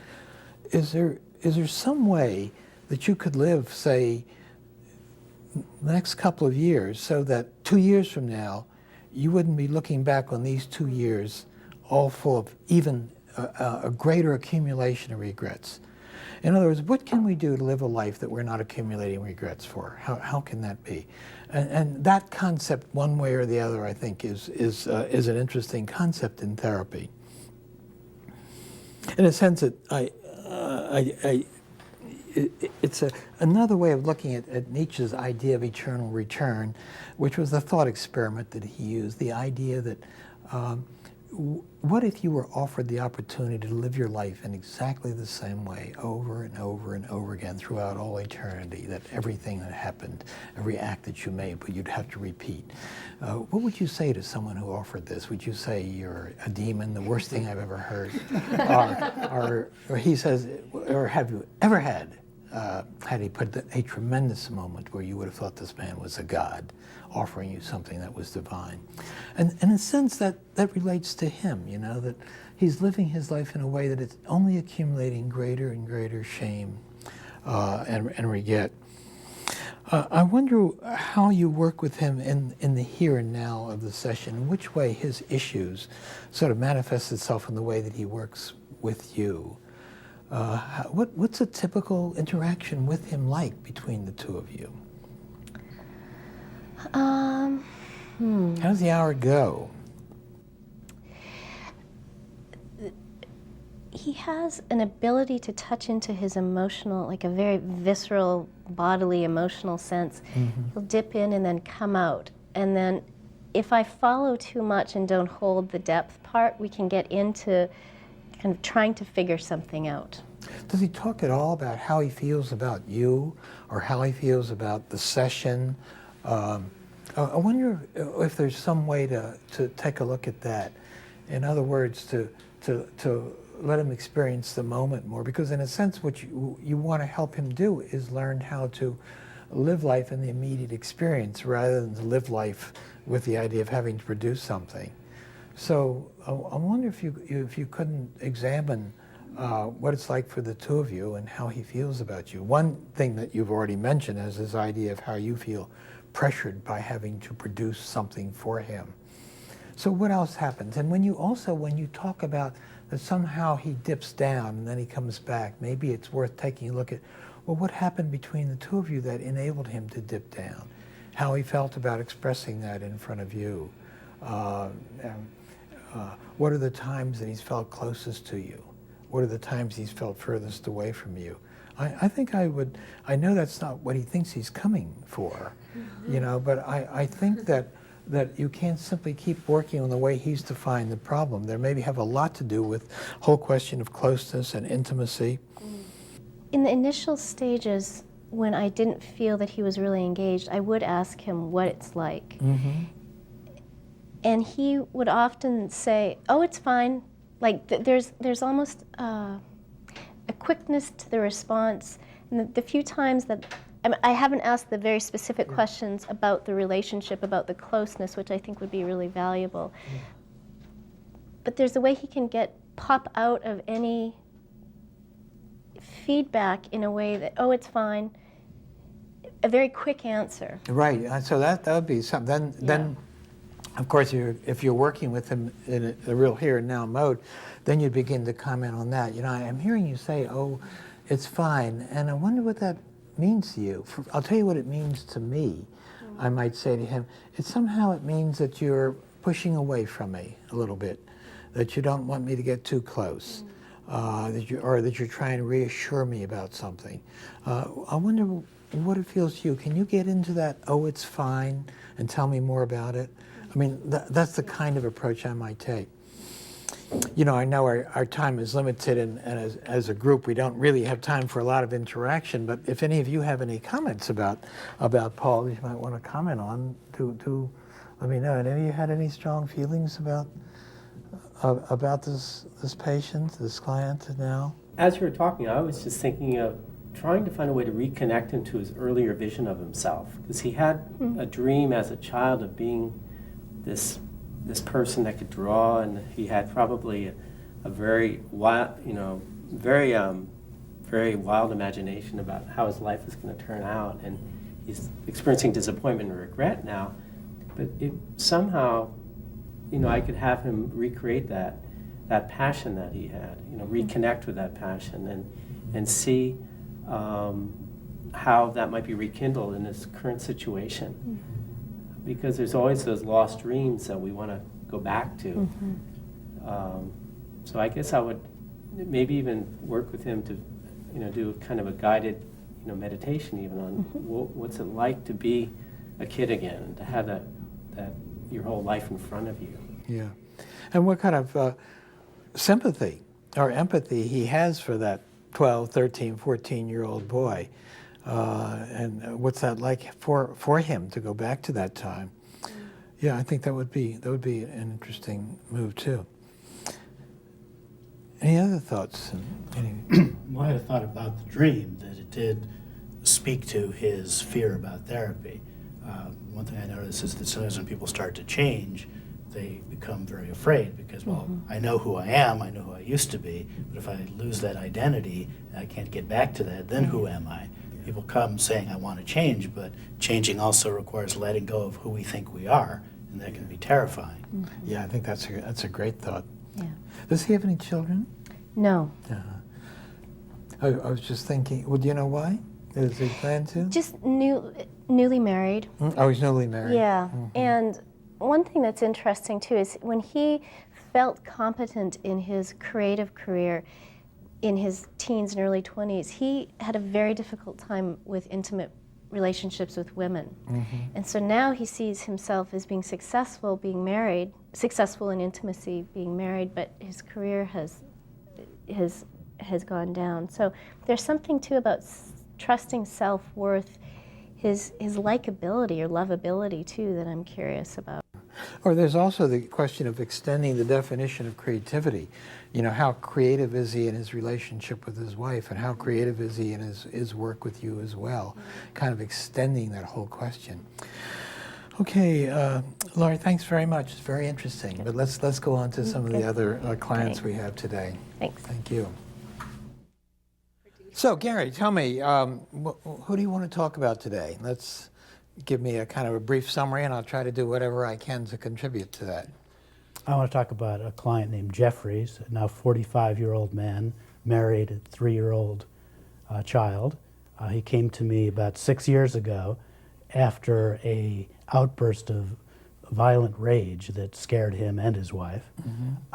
is there some way that you could live, say, the next couple of years so that 2 years from now, you wouldn't be looking back on these 2 years all full of even a greater accumulation of regrets? In other words, what can we do to live a life that we're not accumulating regrets for? How can that be? And that concept, one way or the other, I think is an interesting concept in therapy. In a sense, it's another way of looking at Nietzsche's idea of eternal return, which was the thought experiment that he used, the idea that what if you were offered the opportunity to live your life in exactly the same way over and over and over again throughout all eternity, that everything that happened, every act that you made, but you'd have to repeat. What would you say to someone who offered this? Would you say you're a demon, the worst thing I've ever heard? or he says, or have you ever had he put a tremendous moment where you would have thought this man was a god offering you something that was divine? And in a sense that relates to him, you know, that he's living his life in a way that it's only accumulating greater and greater shame and regret. I wonder how you work with him in the here and now of the session, in which way his issues sort of manifest itself in the way that he works with you. What's a typical interaction with him like between the two of you? How does the hour go? He has an ability to touch into his emotional, like a very visceral, bodily, emotional sense. Mm-hmm. He'll dip in and then come out. And then if I follow too much and don't hold the depth part, we can get into kind kind of trying to figure something out. Does he talk at all about how he feels about you, or how he feels about the session? I wonder if there's some way to take a look at that. In other words, to let him experience the moment more, because in a sense what you want to help him do is learn how to live life in the immediate experience rather than to live life with the idea of having to produce something. So I wonder if you couldn't examine what it's like for the two of you and how he feels about you. One thing that you've already mentioned is this idea of how you feel pressured by having to produce something for him. So what else happens? And when you talk about that somehow he dips down and then he comes back, maybe it's worth taking a look at, well, what happened between the two of you that enabled him to dip down? How he felt about expressing that in front of you? What are the times that he's felt closest to you? What are the times he's felt furthest away from you? I think I know that's not what he thinks he's coming for, you know, but I think that you can't simply keep working on the way he's defined the problem. There maybe have a lot to do with the whole question of closeness and intimacy. In the initial stages, when I didn't feel that he was really engaged, I would ask him what it's like. Mm-hmm. And he would often say, oh, it's fine. Like there's almost a quickness to the response. And the few times that I haven't asked the very specific questions about the relationship, about the closeness, which I think would be really valuable. Yeah. But there's a way he can pop out of any feedback in a way that, oh, it's fine. A very quick answer. Right. So that would be something. Then of course, if you're working with him in a real here and now mode, then you begin to comment on that. You know, I'm hearing you say, oh, it's fine. And I wonder what that means to you. I'll tell you what it means to me. I might say to him, somehow it means that you're pushing away from me a little bit, that you don't want me to get too close, that you're trying to reassure me about something. I wonder what it feels to you. Can you get into that, oh, it's fine, and tell me more about it? I mean, that's the kind of approach I might take. You know, I know our time is limited, and as a group, we don't really have time for a lot of interaction, but if any of you have any comments about Paul you might want to comment on, to let me know. And have you had any strong feelings about this patient, this client now? As you were talking, I was just thinking of trying to find a way to reconnect him to his earlier vision of himself, because he had a dream as a child of being this person that could draw, and he had probably a very wild, very wild imagination about how his life was going to turn out, and he's experiencing disappointment and regret now. But somehow, I could have him recreate that passion that he had, reconnect with that passion and see how that might be rekindled in his current situation. Mm-hmm. Because there's always those lost dreams that we want to go back to. Mm-hmm. So I guess I would maybe even work with him to, do kind of a guided, meditation even on what's it like to be a kid again, and to have that your whole life in front of you. Yeah, and what kind of sympathy or empathy he has for that 12, 13, 14-year-old boy. And what's that like for him to go back to that time? Yeah, I think that would be an interesting move too. Any other thoughts? Well, I had a thought about the dream, that it did speak to his fear about therapy. One thing I noticed is that sometimes when people start to change, they become very afraid because, well, I know who I am, I know who I used to be, but if I lose that identity, I can't get back to that, then who am I? People come saying, I want to change, but changing also requires letting go of who we think we are, and that can be terrifying. Mm-hmm. Yeah, I think that's a great thought. Yeah. Does he have any children? No. I was just thinking, well, do you know why? Does he plan to? Just newly married. Oh, he's newly married. Yeah, Mm-hmm. and one thing that's interesting too is when he felt competent in his creative career, in his teens and early 20s, he had a very difficult time with intimate relationships with women. Mm-hmm. And so now he sees himself as being successful, being married, successful in intimacy, being married, but his career has has gone down. So there's something too about trusting self-worth, his likability or lovability too, that I'm curious about. Or there's also the question of extending the definition of creativity. You know, how creative is he in his relationship with his wife, and how creative is he in his work with you as well? Kind of extending that whole question. Okay, Laurie, thanks very much. It's very interesting. But let's go on to some of the other clients we have today. Thanks. Thank you. So, Gary, tell me, who do you want to talk about today? Let's give me a kind of a brief summary, and I'll try to do whatever I can to contribute to that. I want to talk about a client named Jeffries, a now 45-year-old man, married, a 3-year-old child. He came to me about 6 years ago after a outburst of violent rage that scared him and his wife.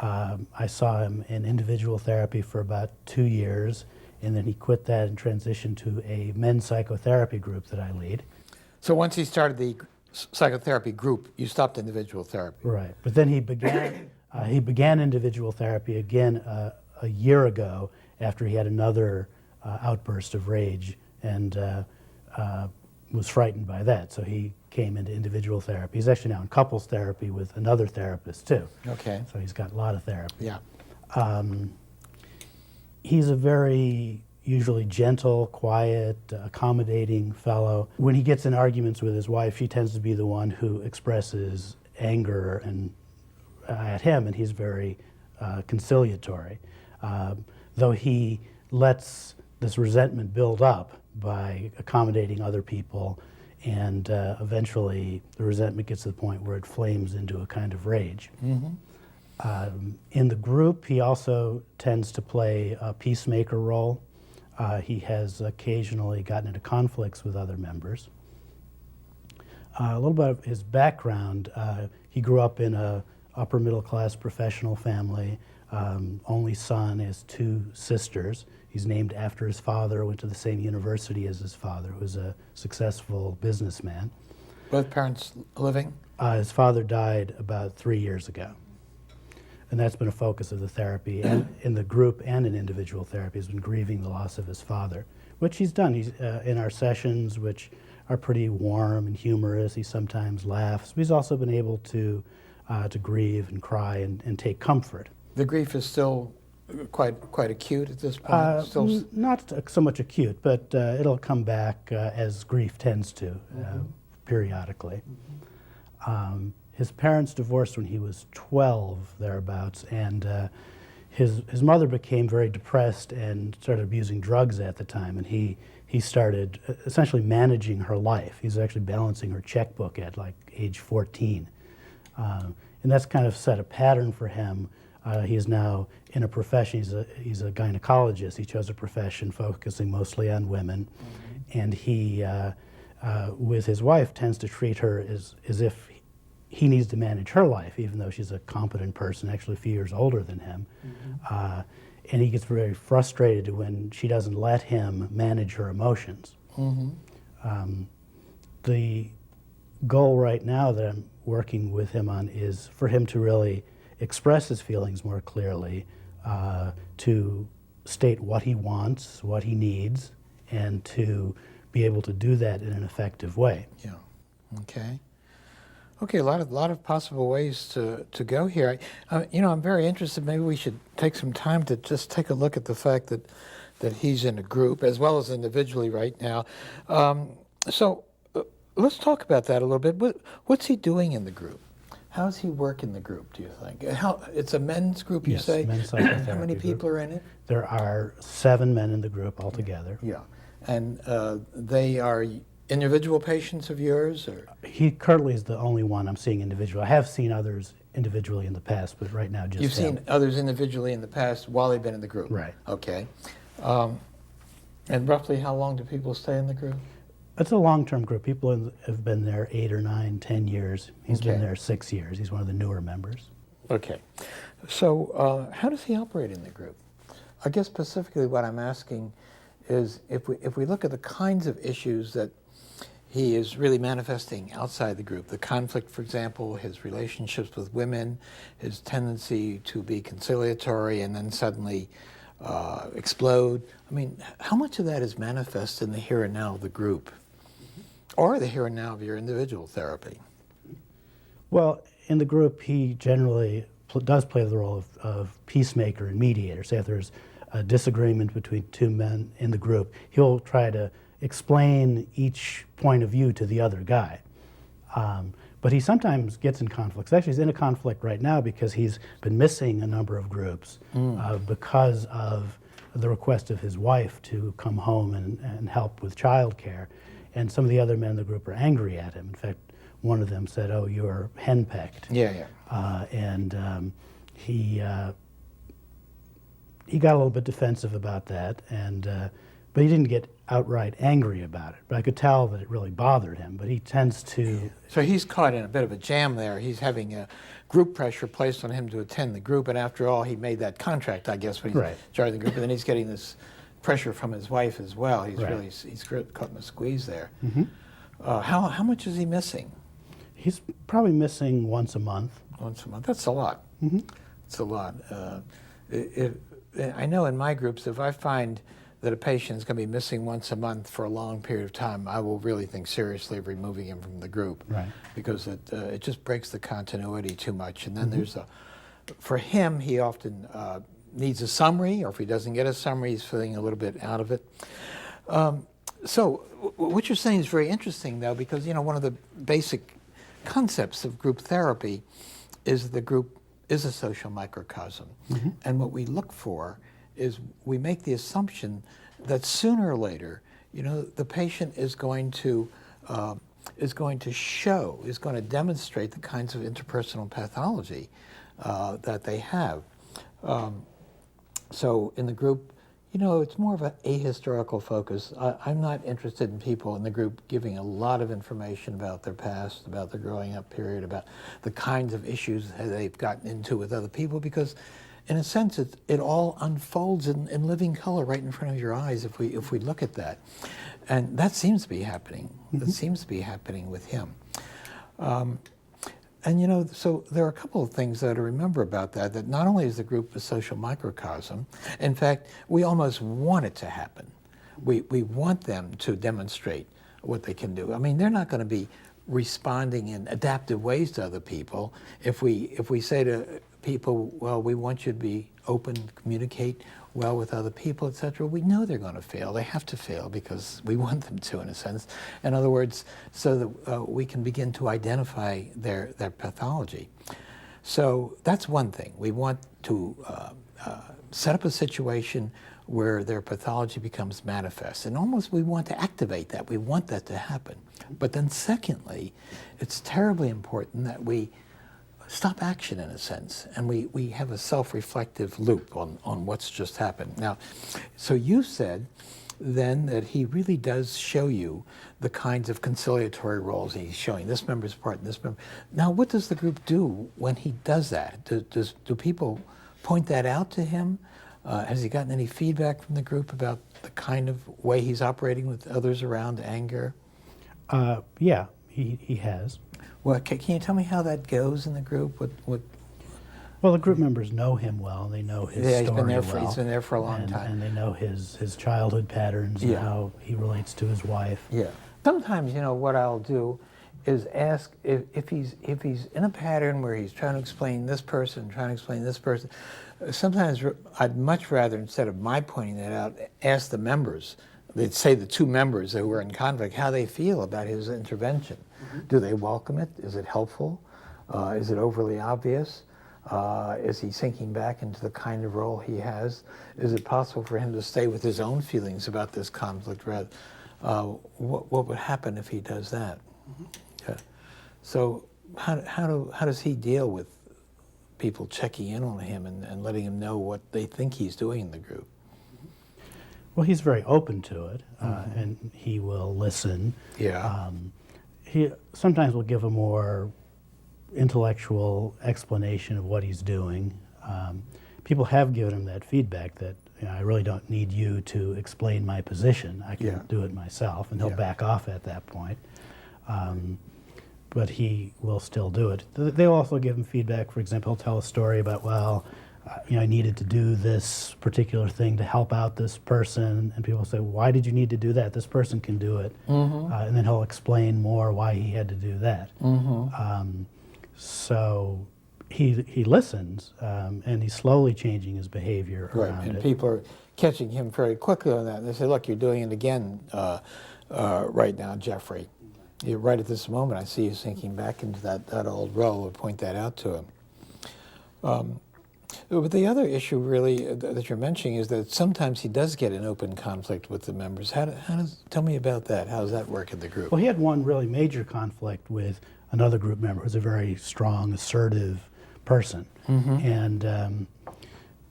I saw him in individual therapy for about 2 years, and then he quit that and transitioned to a men's psychotherapy group that I lead. So once he started the psychotherapy group, you stopped individual therapy. Right, but then he began individual therapy again a year ago after he had another outburst of rage and was frightened by that. So he came into individual therapy. He's actually now in couples therapy with another therapist too. Okay. So he's got a lot of therapy. Yeah. He's a very usually gentle, quiet, accommodating fellow. When he gets in arguments with his wife, she tends to be the one who expresses anger and at him, and he's very conciliatory. Though he lets this resentment build up by accommodating other people, and eventually the resentment gets to the point where it flames into a kind of rage. In the group, he also tends to play a peacemaker role. He has occasionally gotten into conflicts with other members. A little bit of his background, he grew up in a upper middle class professional family, only son, has 2 sisters. He's named after his father, went to the same university as his father, who was a successful businessman. Both parents living? His father died about 3 years ago. And that's been a focus of the therapy, and in the group and in individual therapy, has been grieving the loss of his father, which he's done. He's in our sessions, which are pretty warm and humorous. He sometimes laughs, but he's also been able to grieve and cry and take comfort. The grief is still quite acute at this point? Not so much acute, but it'll come back as grief tends to, periodically. His parents divorced when he was 12, thereabouts, and his mother became very depressed and started abusing drugs at the time, and he started essentially managing her life. He's actually balancing her checkbook at like age 14. And that's kind of set a pattern for him. He is now in a profession, he's a gynecologist. He chose a profession focusing mostly on women, and he, with his wife, tends to treat her as if he needs to manage her life, even though she's a competent person, actually a few years older than him. And he gets very frustrated when she doesn't let him manage her emotions. The goal right now that I'm working with him on is for him to really express his feelings more clearly, to state what he wants, what he needs, and to be able to do that in an effective way. Yeah. Okay. Okay, a lot of possible ways to go here. I'm very interested. Maybe we should take some time to just take a look at the fact that he's in a group as well as individually right now. So let's talk about that a little bit. What's he doing in the group? How does he work in the group, do you think? It's a men's group, you say? Yes, men's psychotherapy How many people group. are in it? There are 7 men in the group altogether. Yeah. And they are individual patients of yours? Or? He currently is the only one I'm seeing individually. I have seen others individually in the past, but right now just You've him. seen others individually in the past while they've been in the group? Right. Okay. And roughly how long do people stay in the group? It's a long-term group. People have been there 8 or 9, 10 years. He's been Okay. there 6 years. He's one of the newer members. Okay. So how does he operate in the group? I guess specifically what I'm asking is if we look at the kinds of issues that he is really manifesting outside the group. The conflict, for example, his relationships with women, his tendency to be conciliatory and then suddenly explode. I mean, how much of that is manifest in the here and now of the group, or the here and now of your individual therapy? Well, in the group, he generally does play the role of peacemaker and mediator. Say if there's a disagreement between two men in the group, he'll try to explain each point of view to the other guy. But he sometimes gets in conflicts. Actually, he's in a conflict right now because he's been missing a number of groups because of the request of his wife to come home and help with childcare. And some of the other men in the group are angry at him. In fact, one of them said, "Oh, you're henpecked." Yeah. He got a little bit defensive about that, but he didn't get outright angry about it. But I could tell that it really bothered him. But he tends to. So he's caught in a bit of a jam there. He's having a group pressure placed on him to attend the group, and after all, he made that contract, I guess, when he started the group. And then he's getting this pressure from his wife as well. He's really caught in a squeeze there. How much is he missing? He's probably missing once a month. Once a month. That's a lot. It's a lot. I know in my groups, if I find that a patient is going to be missing once a month for a long period of time, I will really think seriously of removing him from the group, because it just breaks the continuity too much. And then for him, he often needs a summary, or if he doesn't get a summary, he's feeling a little bit out of it. So what you're saying is very interesting, though, because one of the basic concepts of group therapy is the group is a social microcosm. And what we look for is we make the assumption that sooner or later, the patient is going to demonstrate the kinds of interpersonal pathology that they have. So in the group, it's more of an ahistorical focus. I'm not interested in people in the group giving a lot of information about their past, about their growing up period, about the kinds of issues that they've gotten into with other people, because in a sense it all unfolds in living color right in front of your eyes if we look at that. And that seems to be happening. That seems to be happening with him. And so there are a couple of things that to remember about that not only is the group a social microcosm, in fact, we almost want it to happen. We want them to demonstrate what they can do. I mean, they're not going to be responding in adaptive ways to other people. If we say to people, well, we want you to be open, communicate well with other people, etc., we know they're going to fail. They have to fail because we want them to, in a sense. In other words, so that we can begin to identify their pathology. So that's one thing. We want to set up a situation where their pathology becomes manifest. And almost we want to activate that. We want that to happen. But then secondly, it's terribly important that we stop action in a sense, and we have a self-reflective loop on what's just happened. Now, so you said then that he really does show you the kinds of conciliatory roles he's showing, this member's part and this member. Now, what does the group do when he does that? Do people point that out to him? Has he gotten any feedback from the group about the kind of way he's operating with others around anger? Yeah, he has. Well, can you tell me how that goes in the group? Well, the group members know him well. They know his story well. He's been there for a long time. And they know his childhood patterns and how he relates to his wife. Yeah. Sometimes, what I'll do is ask if he's in a pattern where he's trying to explain this person, sometimes I'd much rather, instead of my pointing that out, ask the members. They'd say the two members that were in conflict, how they feel about his intervention. Do they welcome it? Is it helpful? Is it overly obvious? Is he sinking back into the kind of role he has? Is it possible for him to stay with his own feelings about this conflict? Rather, what would happen if he does that? Yeah. So how does he deal with people checking in on him and letting him know what they think he's doing in the group? Well, he's very open to it, and he will listen. Yeah. He sometimes will give a more intellectual explanation of what he's doing. People have given him that feedback that I really don't need you to explain my position. I can do it myself, and he'll back off at that point. But he will still do it. They'll also give him feedback. For example, he'll tell a story about, well, I needed to do this particular thing to help out this person, and people say, why did you need to do that? This person can do it. And then he'll explain more why he had to do that. So he listens, and he's slowly changing his behavior around And it. people are catching him very quickly on that. And they say, look, you're doing it again right now, Jeffrey. You're right at this moment. I see you sinking back into that old role. I'll point that out to him. But the other issue really that you're mentioning is that sometimes he does get in open conflict with the members. Tell me about that. How does that work in the group? Well, he had one really major conflict with another group member who's a very strong, assertive person. And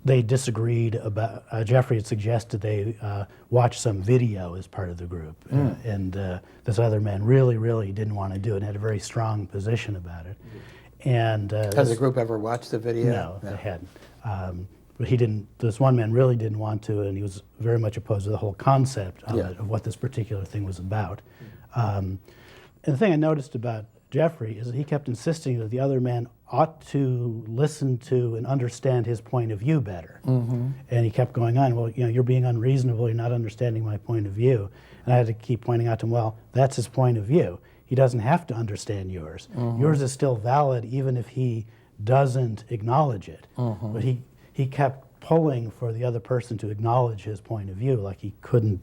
they disagreed about, Jeffrey had suggested they watch some video as part of the group. And this other man really didn't want to do it and had a very strong position about it. And Has the group ever watched the video? No, they hadn't. But he didn't. This one man really didn't want to, and he was very much opposed to the whole concept of it, of what this particular thing was about. And the thing I noticed about Jeffrey is that he kept insisting that the other man ought to listen to and understand his point of view better. And he kept going on, well, you're being unreasonable, you're not understanding my point of view. And I had to keep pointing out to him, well, that's his point of view. He doesn't have to understand yours. Yours is still valid even if he doesn't acknowledge it. But he kept pulling for the other person to acknowledge his point of view, like he couldn't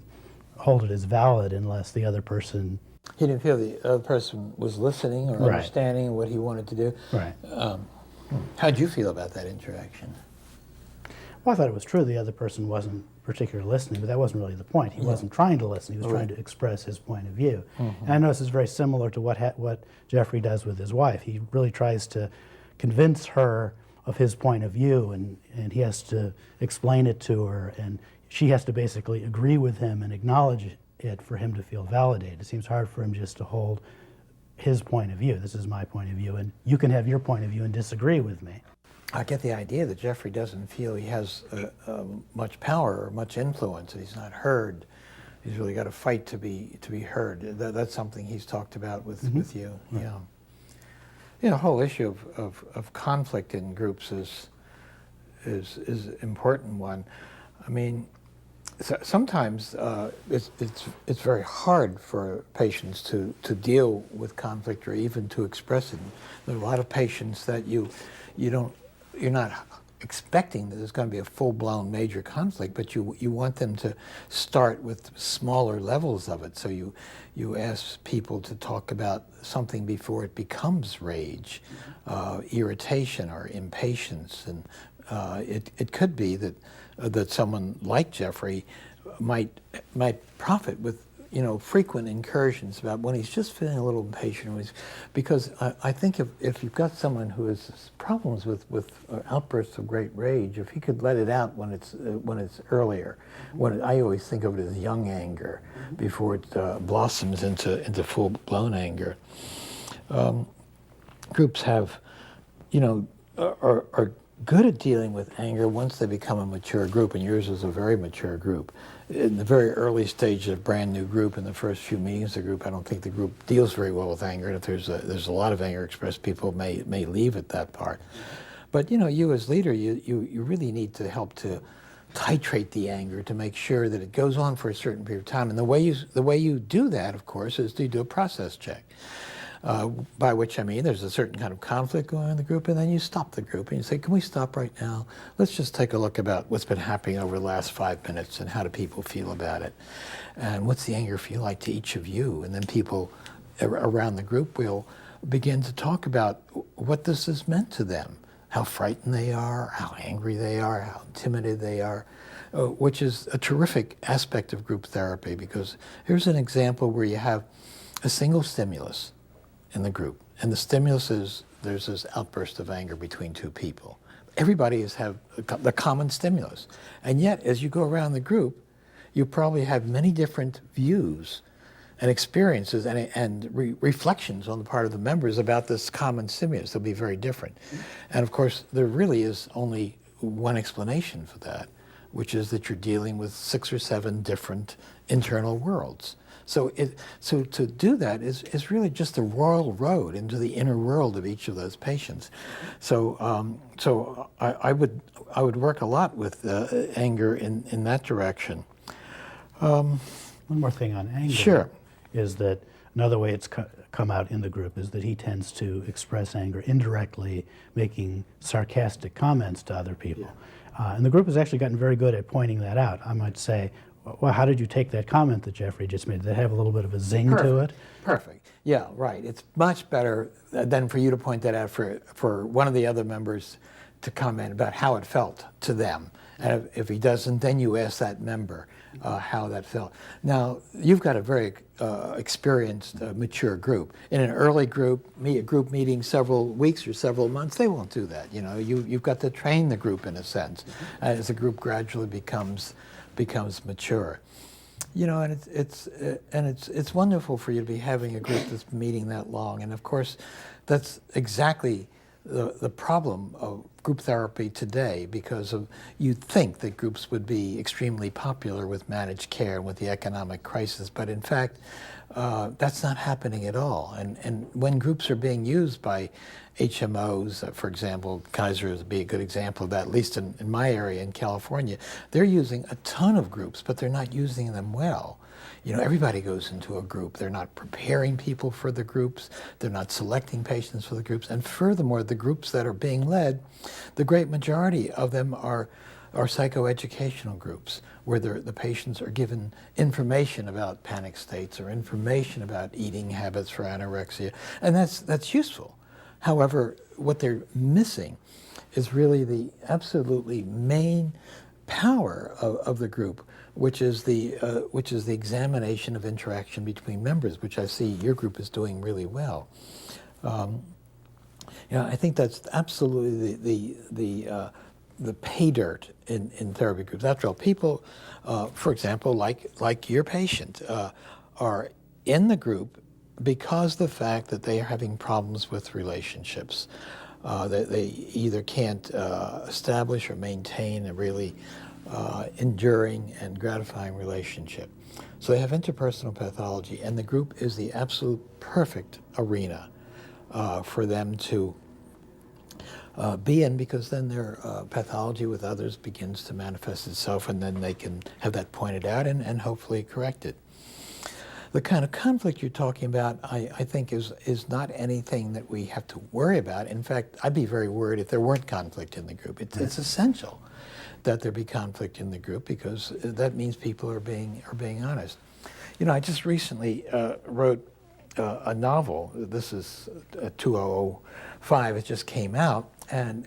hold it as valid unless the other person... He didn't feel the other person was listening or understanding what he wanted to do. Right. How did you feel about that interaction? Well, I thought it was true the other person wasn't particularly listening, but that wasn't really the point. He wasn't trying to listen. He was trying to express his point of view. And I notice it's very similar to what Jeffrey does with his wife. He really tries to convince her of his point of view, and he has to explain it to her, and she has to basically agree with him and acknowledge it for him to feel validated. It seems hard for him just to hold his point of view. This is my point of view, and you can have your point of view and disagree with me. I get the idea that Jeffrey doesn't feel he has much power or much influence, that he's not heard. He's really got to fight to be heard. That's something he's talked about with you. Yeah. The whole issue of conflict in groups is an important one. I mean, sometimes it's very hard for patients to deal with conflict or even to express it. There are a lot of patients that you're not expecting that there's going to be a full-blown major conflict, but you want them to start with smaller levels of it. So you ask people to talk about something before it becomes rage, irritation or impatience, and it could be that someone like Jeffrey might profit with frequent incursions about when he's just feeling a little impatient. Because I think if you've got someone who has problems with outbursts of great rage, if he could let it out when it's earlier, I always think of it as young anger before it blossoms into full-blown anger. Groups have, are good at dealing with anger once they become a mature group, and yours is a very mature group. In the very early stage of a brand new group, in the first few meetings of the group, I don't think the group deals very well with anger. And if there's a lot of anger expressed, people may leave at that part. But you as leader, you really need to help to titrate the anger to make sure that it goes on for a certain period of time. And the way you do that, of course, is to do a process check. By which I mean there's a certain kind of conflict going on in the group, and then you stop the group and you say, can we stop right now? Let's just take a look about what's been happening over the last 5 minutes and how do people feel about it? And what's the anger feel like to each of you? And then people around the group will begin to talk about what this has meant to them, how frightened they are, how angry they are, how intimidated they are, which is a terrific aspect of group therapy, because here's an example where you have a single stimulus in the group, and the stimulus is there's this outburst of anger between two people. Everybody have the common stimulus, and yet as you go around the group, you probably have many different views and experiences and reflections on the part of the members about this common stimulus. They'll be very different, and of course there really is only one explanation for that, which is that you're dealing with 6 or 7 different internal worlds. So to do that is really just a royal road into the inner world of each of those patients. So I would work a lot with anger in that direction. One more thing on anger. Sure. Is that another way it's come out in the group is that he tends to express anger indirectly, making sarcastic comments to other people. And the group has actually gotten very good at pointing that out. I might say, well, how did you take that comment that Jeffrey just made? Did that have a little bit of a zing to it? Perfect. Yeah, right. It's much better than for you to point that out for one of the other members to comment about how it felt to them. And if he doesn't, then you ask that member how that felt. Now, you've got a very experienced, mature group. In an early group meeting several weeks or several months, they won't do that. You know, you've got to train the group in a sense as the group gradually becomes mature. You know, and it's wonderful for you to be having a group that's meeting that long. And of course, that's exactly the problem of group therapy today, because you'd think that groups would be extremely popular with managed care and with the economic crisis, but in fact, that's not happening at all. And when groups are being used by HMOs, for example, Kaiser would be a good example of that, at least in my area in California, they're using a ton of groups, but they're not using them well. You know, everybody goes into a group. They're not preparing people for the groups. They're not selecting patients for the groups. And furthermore, the groups that are being led, the great majority of them are psychoeducational groups, where the patients are given information about panic states or information about eating habits for anorexia, and that's useful. However, what they're missing is really the absolutely main power of the group, which is the examination of interaction between members, which I see your group is doing really well. You know, I think that's absolutely the pay dirt in therapy groups. After all, people, for example, like your patient, are in the group because of the fact that they are having problems with relationships. They either can't establish or maintain a really enduring and gratifying relationship. So they have interpersonal pathology, and the group is the absolute perfect arena for them to be in, because then their pathology with others begins to manifest itself, and then they can have that pointed out and hopefully corrected. The kind of conflict you're talking about, I think, is not anything that we have to worry about. In fact, I'd be very worried if there weren't conflict in the group. It's essential that there be conflict in the group, because that means people are being honest. You know, I just recently wrote a novel. This is 2005. It just came out, and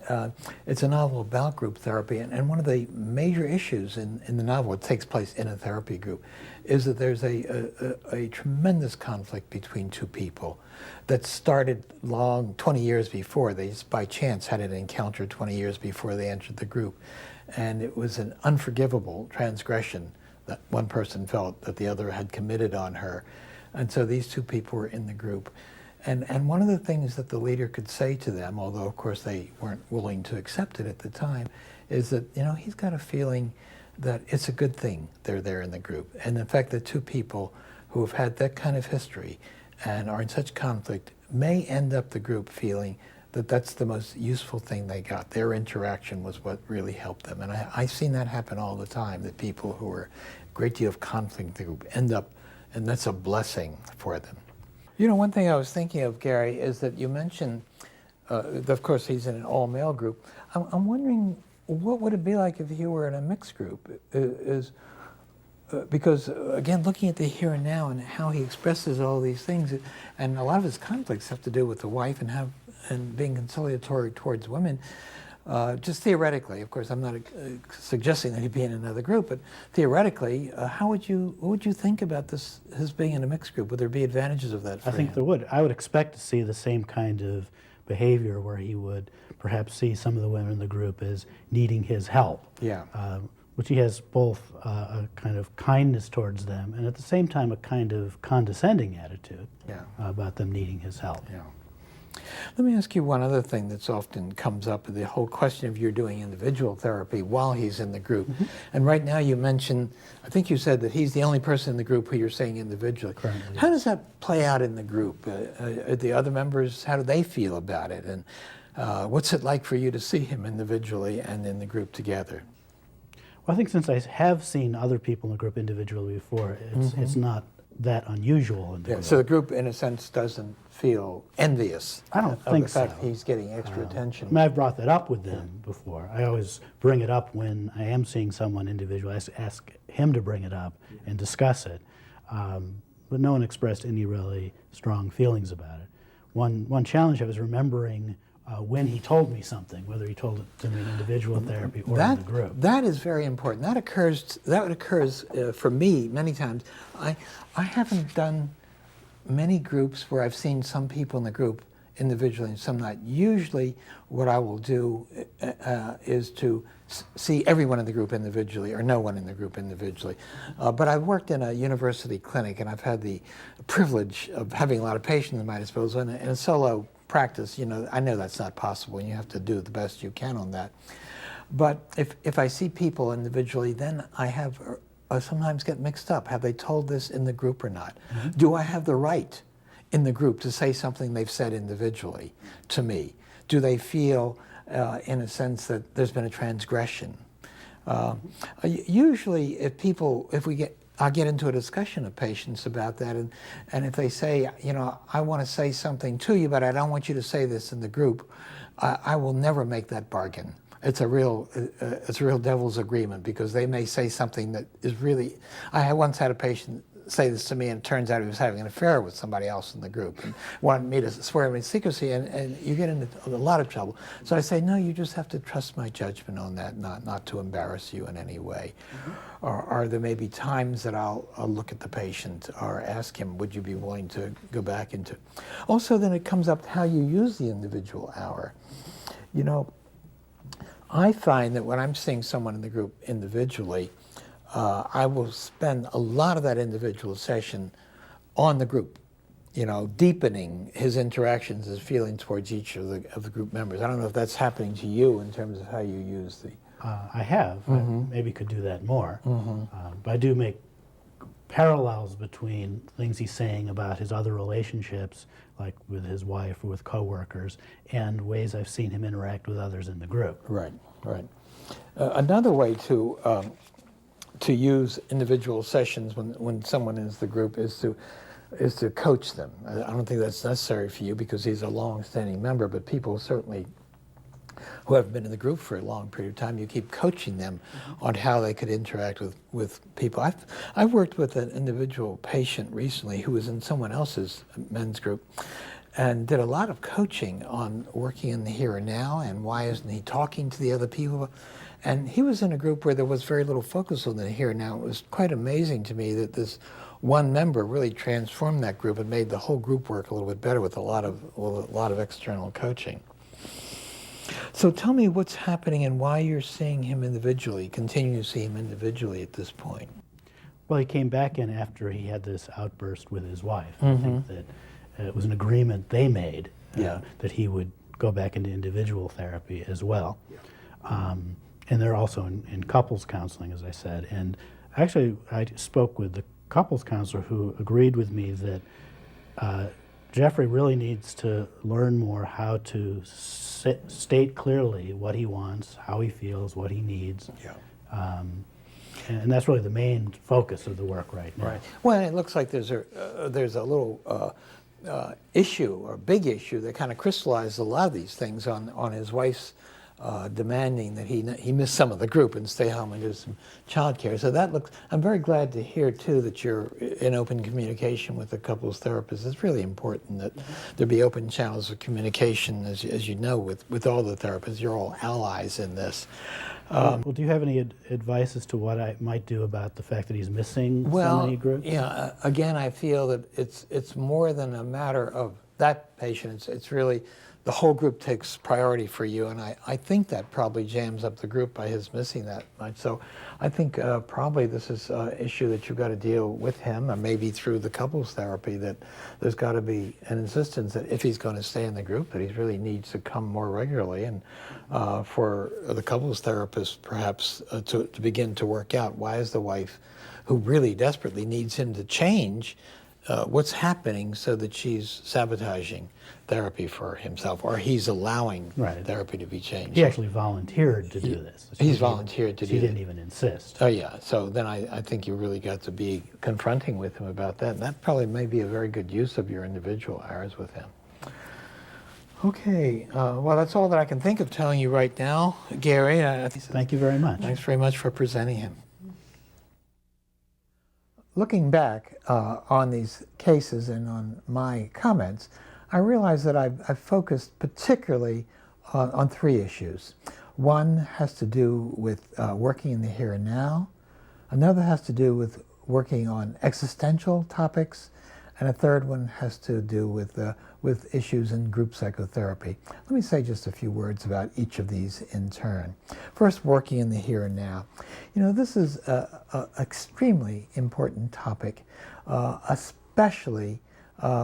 it's a novel about group therapy. And one of the major issues in the novel, it takes place in a therapy group, is that there's a tremendous conflict between two people that started 20 years before. They just by chance had an encounter 20 years before they entered the group. And it was an unforgivable transgression that one person felt that the other had committed on her. And so these two people were in the group. And one of the things that the leader could say to them, although of course they weren't willing to accept it at the time, is that, you know, he's got a feeling that it's a good thing they're there in the group. And in fact, the two people who have had that kind of history and are in such conflict may end up the group feeling that that's the most useful thing they got. Their interaction was what really helped them. And I've seen that happen all the time, that people who are a great deal of conflict in the group end up, and that's a blessing for them. You know, one thing I was thinking of, Gary, is that you mentioned, of course, he's in an all-male group. I'm wondering, what would it be like if he were in a mixed group? Because, again, looking at the here and now and how he expresses all these things, and a lot of his conflicts have to do with the wife and being conciliatory towards women, just theoretically. Of course, I'm not suggesting that he'd be in another group, but theoretically, what would you think about this, his being in a mixed group? Would there be advantages of that for him? I think there would. I would expect to see the same kind of behavior, where he would perhaps see some of the women in the group as needing his help. Yeah. Which he has both a kind of kindness towards them, and at the same time a kind of condescending attitude about them needing his help. Yeah. Let me ask you one other thing that's often comes up, the whole question of you're doing individual therapy while he's in the group. And right now you mentioned, I think you said that he's the only person in the group who you're seeing individually. Currently, How does that play out in the group? The other members, how do they feel about it? And what's it like for you to see him individually and in the group together? Well, I think since I have seen other people in the group individually before, it's not that unusual in the group. So the group, in a sense, doesn't feel envious. I don't think of the fact so. he's getting extra attention. I mean, I've brought that up with them before. I always bring it up when I am seeing someone individually. I ask him to bring it up and discuss it. But no one expressed any really strong feelings about it. One challenge I was remembering when he told me something, whether he told it to me in individual therapy or in the group. That is very important. That occurs for me many times. I haven't done many groups where I've seen some people in the group individually and some not. Usually what I will do is to see everyone in the group individually or no one in the group individually. But I've worked in a university clinic and I've had the privilege of having a lot of patients at my disposal. In a solo practice, I know that's not possible and you have to do the best you can on that. But if I see people individually, then I have sometimes get mixed up. Have they told this in the group or not? Do I have the right in the group to say something they've said individually to me? Do they feel, in a sense, that there's been a transgression? Usually, I get into a discussion of patients about that, and if they say, I want to say something to you, but I don't want you to say this in the group, I will never make that bargain. It's a real devil's agreement, because they may say something that is really. I once had a patient say this to me, and it turns out he was having an affair with somebody else in the group and wanted me to swear him in secrecy, and you get into a lot of trouble. So I say, no, you just have to trust my judgment on that, not to embarrass you in any way. Or there may be times that I'll look at the patient or ask him, would you be willing to go back into. Also, then it comes up how you use the individual hour. I find that when I'm seeing someone in the group individually, I will spend a lot of that individual session on the group, deepening his interactions, his feelings towards each of the group members. I don't know if that's happening to you in terms of how you use the. I have. I maybe could do that more. But I do make parallels between things he's saying about his other relationships, like with his wife or with coworkers, and ways I've seen him interact with others in the group. Right. Another way to use individual sessions when someone is the group is to coach them. I don't think that's necessary for you because he's a long-standing member, but people certainly who have been in the group for a long period of time, you keep coaching them on how they could interact with people. I've worked with an individual patient recently who was in someone else's men's group and did a lot of coaching on working in the here and now and why isn't he talking to the other people. And he was in a group where there was very little focus on the here and now. It was quite amazing to me that this one member really transformed that group and made the whole group work a little bit better with a lot of external coaching. So tell me what's happening and why you're seeing him individually, continue to see him individually at this point. Well, he came back in after he had this outburst with his wife. I think that it was an agreement they made that he would go back into individual therapy as well. And they're also in couples counseling, as I said. And actually, I spoke with the couples counselor who agreed with me that Jeffrey really needs to learn more how to state clearly what he wants, how he feels, what he needs. And that's really the main focus of the work right now. Right. Well, it looks like there's a little issue or big issue that kind of crystallized a lot of these things on his wife's demanding that he miss some of the group and stay home and do some child care. So I'm very glad to hear too that you're in open communication with the couples therapist. It's really important that there be open channels of communication, as you know, with all the therapists. You're all allies in this. Well, do you have any advice as to what I might do about the fact that he's missing so many groups? Again, I feel that it's more than a matter of that patient. It's really the whole group takes priority for you, and I think that probably jams up the group by his missing that much. So I think probably this is an issue that you've got to deal with him, or maybe through the couples therapy, that there's got to be an insistence that if he's going to stay in the group, that he really needs to come more regularly, and for the couples therapist perhaps to begin to work out why is the wife, who really desperately needs him to change, what's happening so that she's sabotaging therapy for himself, or he's allowing therapy to be changed. He actually volunteered to do this. He's volunteered to do it. He didn't even insist. Oh yeah, so then I think you really got to be confronting with him about that, and that probably may be a very good use of your individual hours with him. Okay, well that's all that I can think of telling you right now, Gary. Thank you very much. Thanks very much for presenting him. Looking back on these cases and on my comments, I realize that I've focused particularly on three issues. One has to do with working in the here and now. Another has to do with working on existential topics. And a third one has to do with issues in group psychotherapy. Let me say just a few words about each of these in turn. First, working in the here and now. You know, this is an extremely important topic, especially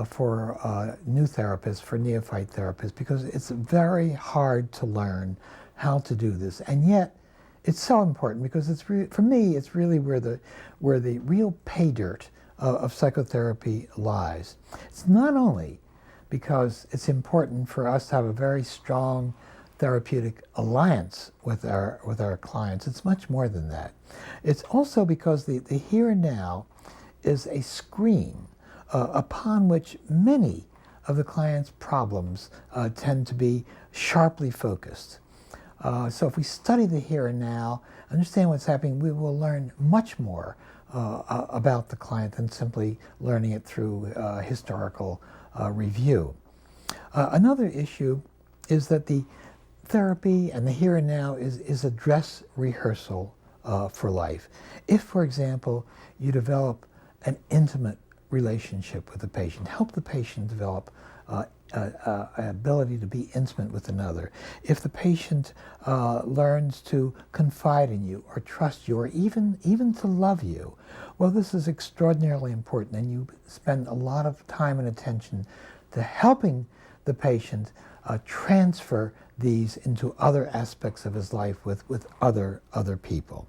for new therapists, for neophyte therapists, because it's very hard to learn how to do this. And yet, it's so important because it's for me, it's really where the real pay dirt of psychotherapy lies. It's not only because it's important for us to have a very strong therapeutic alliance with our clients. It's much more than that. It's also because the here and now is a screen upon which many of the client's problems tend to be sharply focused. So if we study the here and now, understand what's happening, we will learn much more about the client than simply learning it through historical review. Another issue is that the therapy and the here and now is a dress rehearsal for life. If, for example, you develop an intimate relationship with the patient, help the patient develop an ability to be intimate with another. If the patient learns to confide in you or trust you or even to love you, well, this is extraordinarily important, and you spend a lot of time and attention to helping the patient transfer these into other aspects of his life with other people.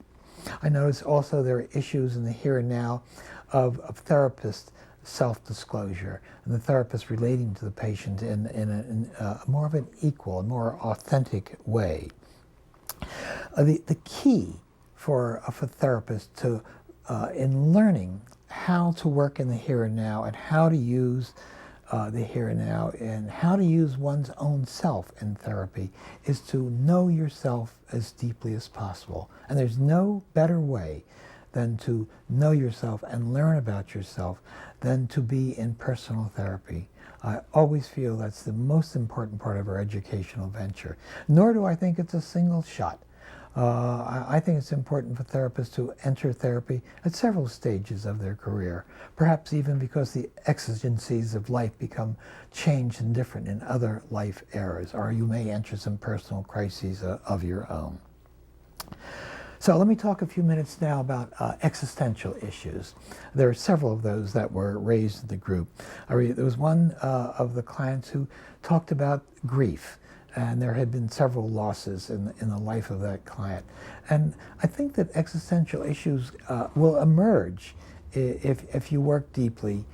I notice also there are issues in the here and now of therapist self-disclosure and the therapist relating to the patient in more of an equal, more authentic way. The key for therapists to in learning how to work in the here and now and how to use the here and now and how to use one's own self in therapy is to know yourself as deeply as possible. And there's no better way than to know yourself and learn about yourself than to be in personal therapy. I always feel that's the most important part of our educational venture. Nor do I think it's a single shot. I think it's important for therapists to enter therapy at several stages of their career, perhaps even because the exigencies of life become changed and different in other life eras, or you may enter some personal crises of your own. So let me talk a few minutes now about existential issues. There are several of those that were raised in the group. There was one of the clients who talked about grief, and there had been several losses in the life of that client. And I think that existential issues will emerge if you work deeply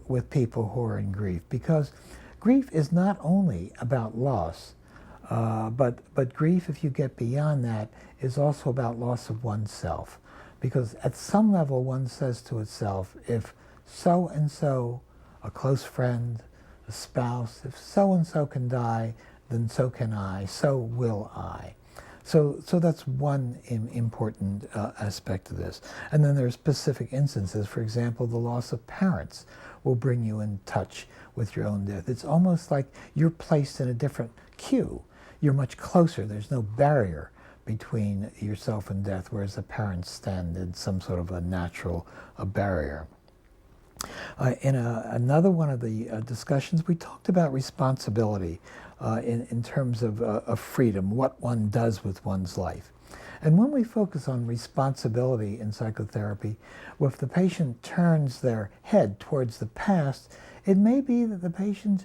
with people who are in grief, because grief is not only about loss, but grief, if you get beyond that, is also about loss of oneself. Because at some level one says to itself, if so-and-so, a close friend, a spouse, if so-and-so can die, then so can I, so will I. So that's one important aspect of this. And then there's specific instances. For example, the loss of parents will bring you in touch with your own death. It's almost like you're placed in a different queue. You're much closer. There's no barrier between yourself and death, whereas the parents stand in some sort of a natural barrier. In another one of the discussions, we talked about responsibility in terms of freedom, what one does with one's life. And when we focus on responsibility in psychotherapy, well, if the patient turns their head towards the past, it may be that the patient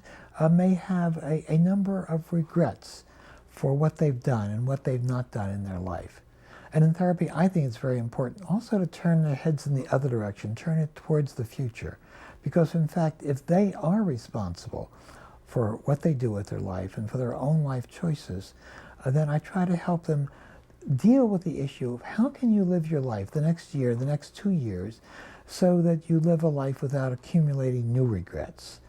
may have a number of regrets for what they've done and what they've not done in their life. And in therapy, I think it's very important also to turn their heads in the other direction, turn it towards the future. Because in fact, if they are responsible for what they do with their life and for their own life choices, then I try to help them deal with the issue of how can you live your life the next year, the next 2 years, so that you live a life without accumulating new regrets.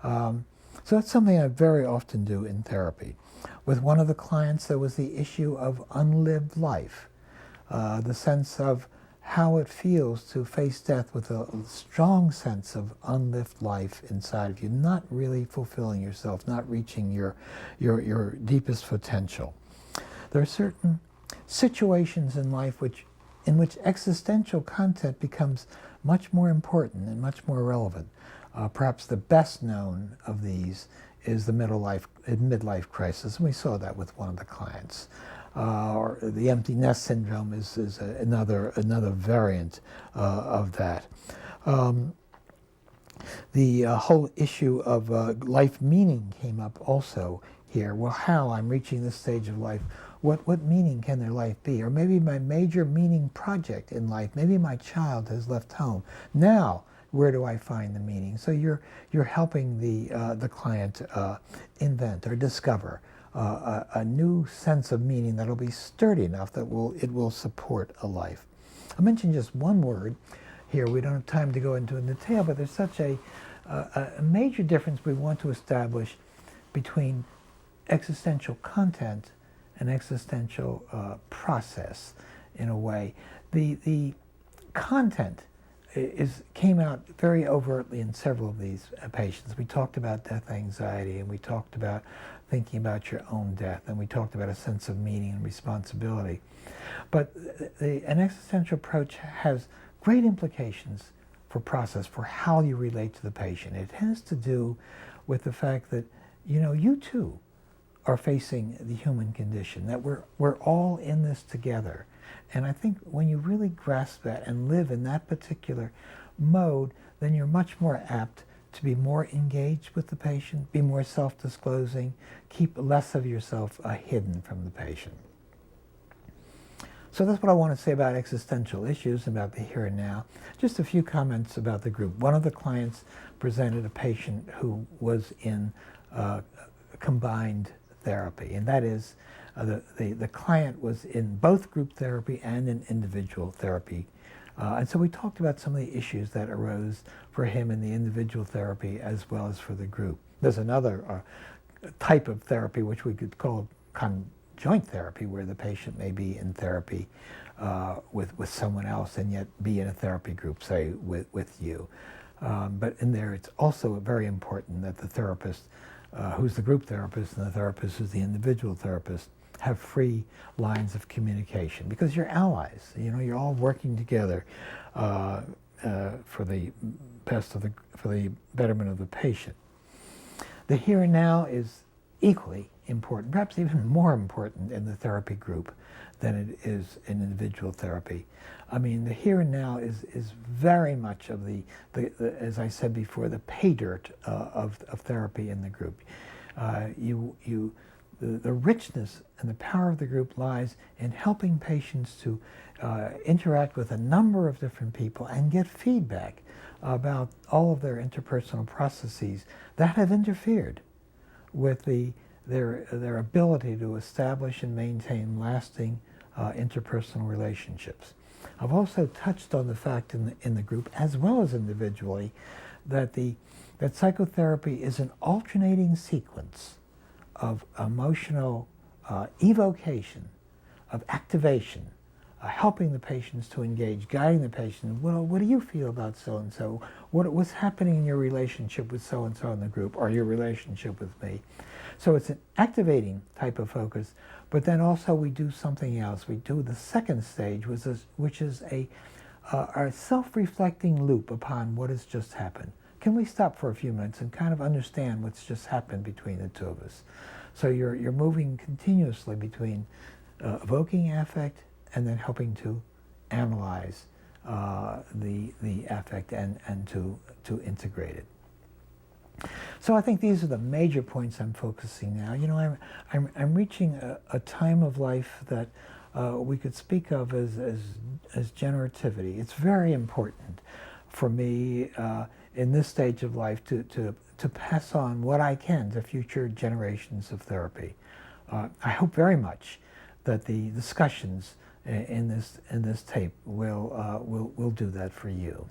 So that's something I very often do in therapy. With one of the clients, there was the issue of unlived life, the sense of how it feels to face death with a strong sense of unlived life inside of you, not really fulfilling yourself, not reaching your deepest potential. There are certain situations in life in which existential content becomes much more important and much more relevant. Perhaps the best known of these is the midlife crisis, and we saw that with one of the clients. Or the empty nest syndrome is another variant of that. The whole issue of life meaning came up also here. Well, how I'm reaching this stage of life, what meaning can their life be? Or maybe my major meaning project in life, maybe my child has left home. Now, where do I find the meaning? So you're helping the client invent or discover a new sense of meaning that'll be sturdy enough that it will support a life. I'll mention just one word here. We don't have time to go into in detail, but there's such a major difference we want to establish between existential content and existential process in a way. The content came out very overtly in several of these patients. We talked about death anxiety, and we talked about thinking about your own death, and we talked about a sense of meaning and responsibility. But an existential approach has great implications for process, for how you relate to the patient. It has to do with the fact that, you too are facing the human condition, that we're all in this together. And I think when you really grasp that and live in that particular mode, then you're much more apt to be more engaged with the patient, be more self-disclosing, keep less of yourself hidden from the patient. So that's what I want to say about existential issues, about the here and now. Just a few comments about the group. One of the clients presented a patient who was in combined therapy, and that is the client was in both group therapy and in individual therapy. And so we talked about some of the issues that arose for him in the individual therapy as well as for the group. There's another type of therapy which we could call conjoint therapy, where the patient may be in therapy with someone else and yet be in a therapy group, say with you. But in there it's also very important that the therapist, who's the group therapist, and the therapist who's the individual therapist, have free lines of communication, because you're allies. You're all working together for the for the betterment of the patient. The here and now is equally important, perhaps even more important in the therapy group than it is in individual therapy. I mean, the here and now is very much of the as I said before, the pay dirt of therapy in the group. The richness and the power of the group lies in helping patients to interact with a number of different people and get feedback about all of their interpersonal processes that have interfered with their ability to establish and maintain lasting interpersonal relationships. I've also touched on the fact in the group, as well as individually, that psychotherapy is an alternating sequence of emotional evocation, of activation, helping the patients to engage, guiding the patient. Well, what do you feel about so-and-so? What's happening in your relationship with so-and-so in the group, or your relationship with me? So it's an activating type of focus, but then also we do something else. We do the second stage, which is a a self-reflecting loop upon what has just happened. Can we stop for a few minutes and kind of understand what's just happened between the two of us? So you're moving continuously between evoking affect and then helping to analyze the affect and to integrate it. So I think these are the major points I'm focusing now. You know, I'm reaching a time of life that we could speak of as generativity. It's very important for me in this stage of life to pass on what I can to future generations of therapy. I hope very much that the discussions in this tape will do that for you.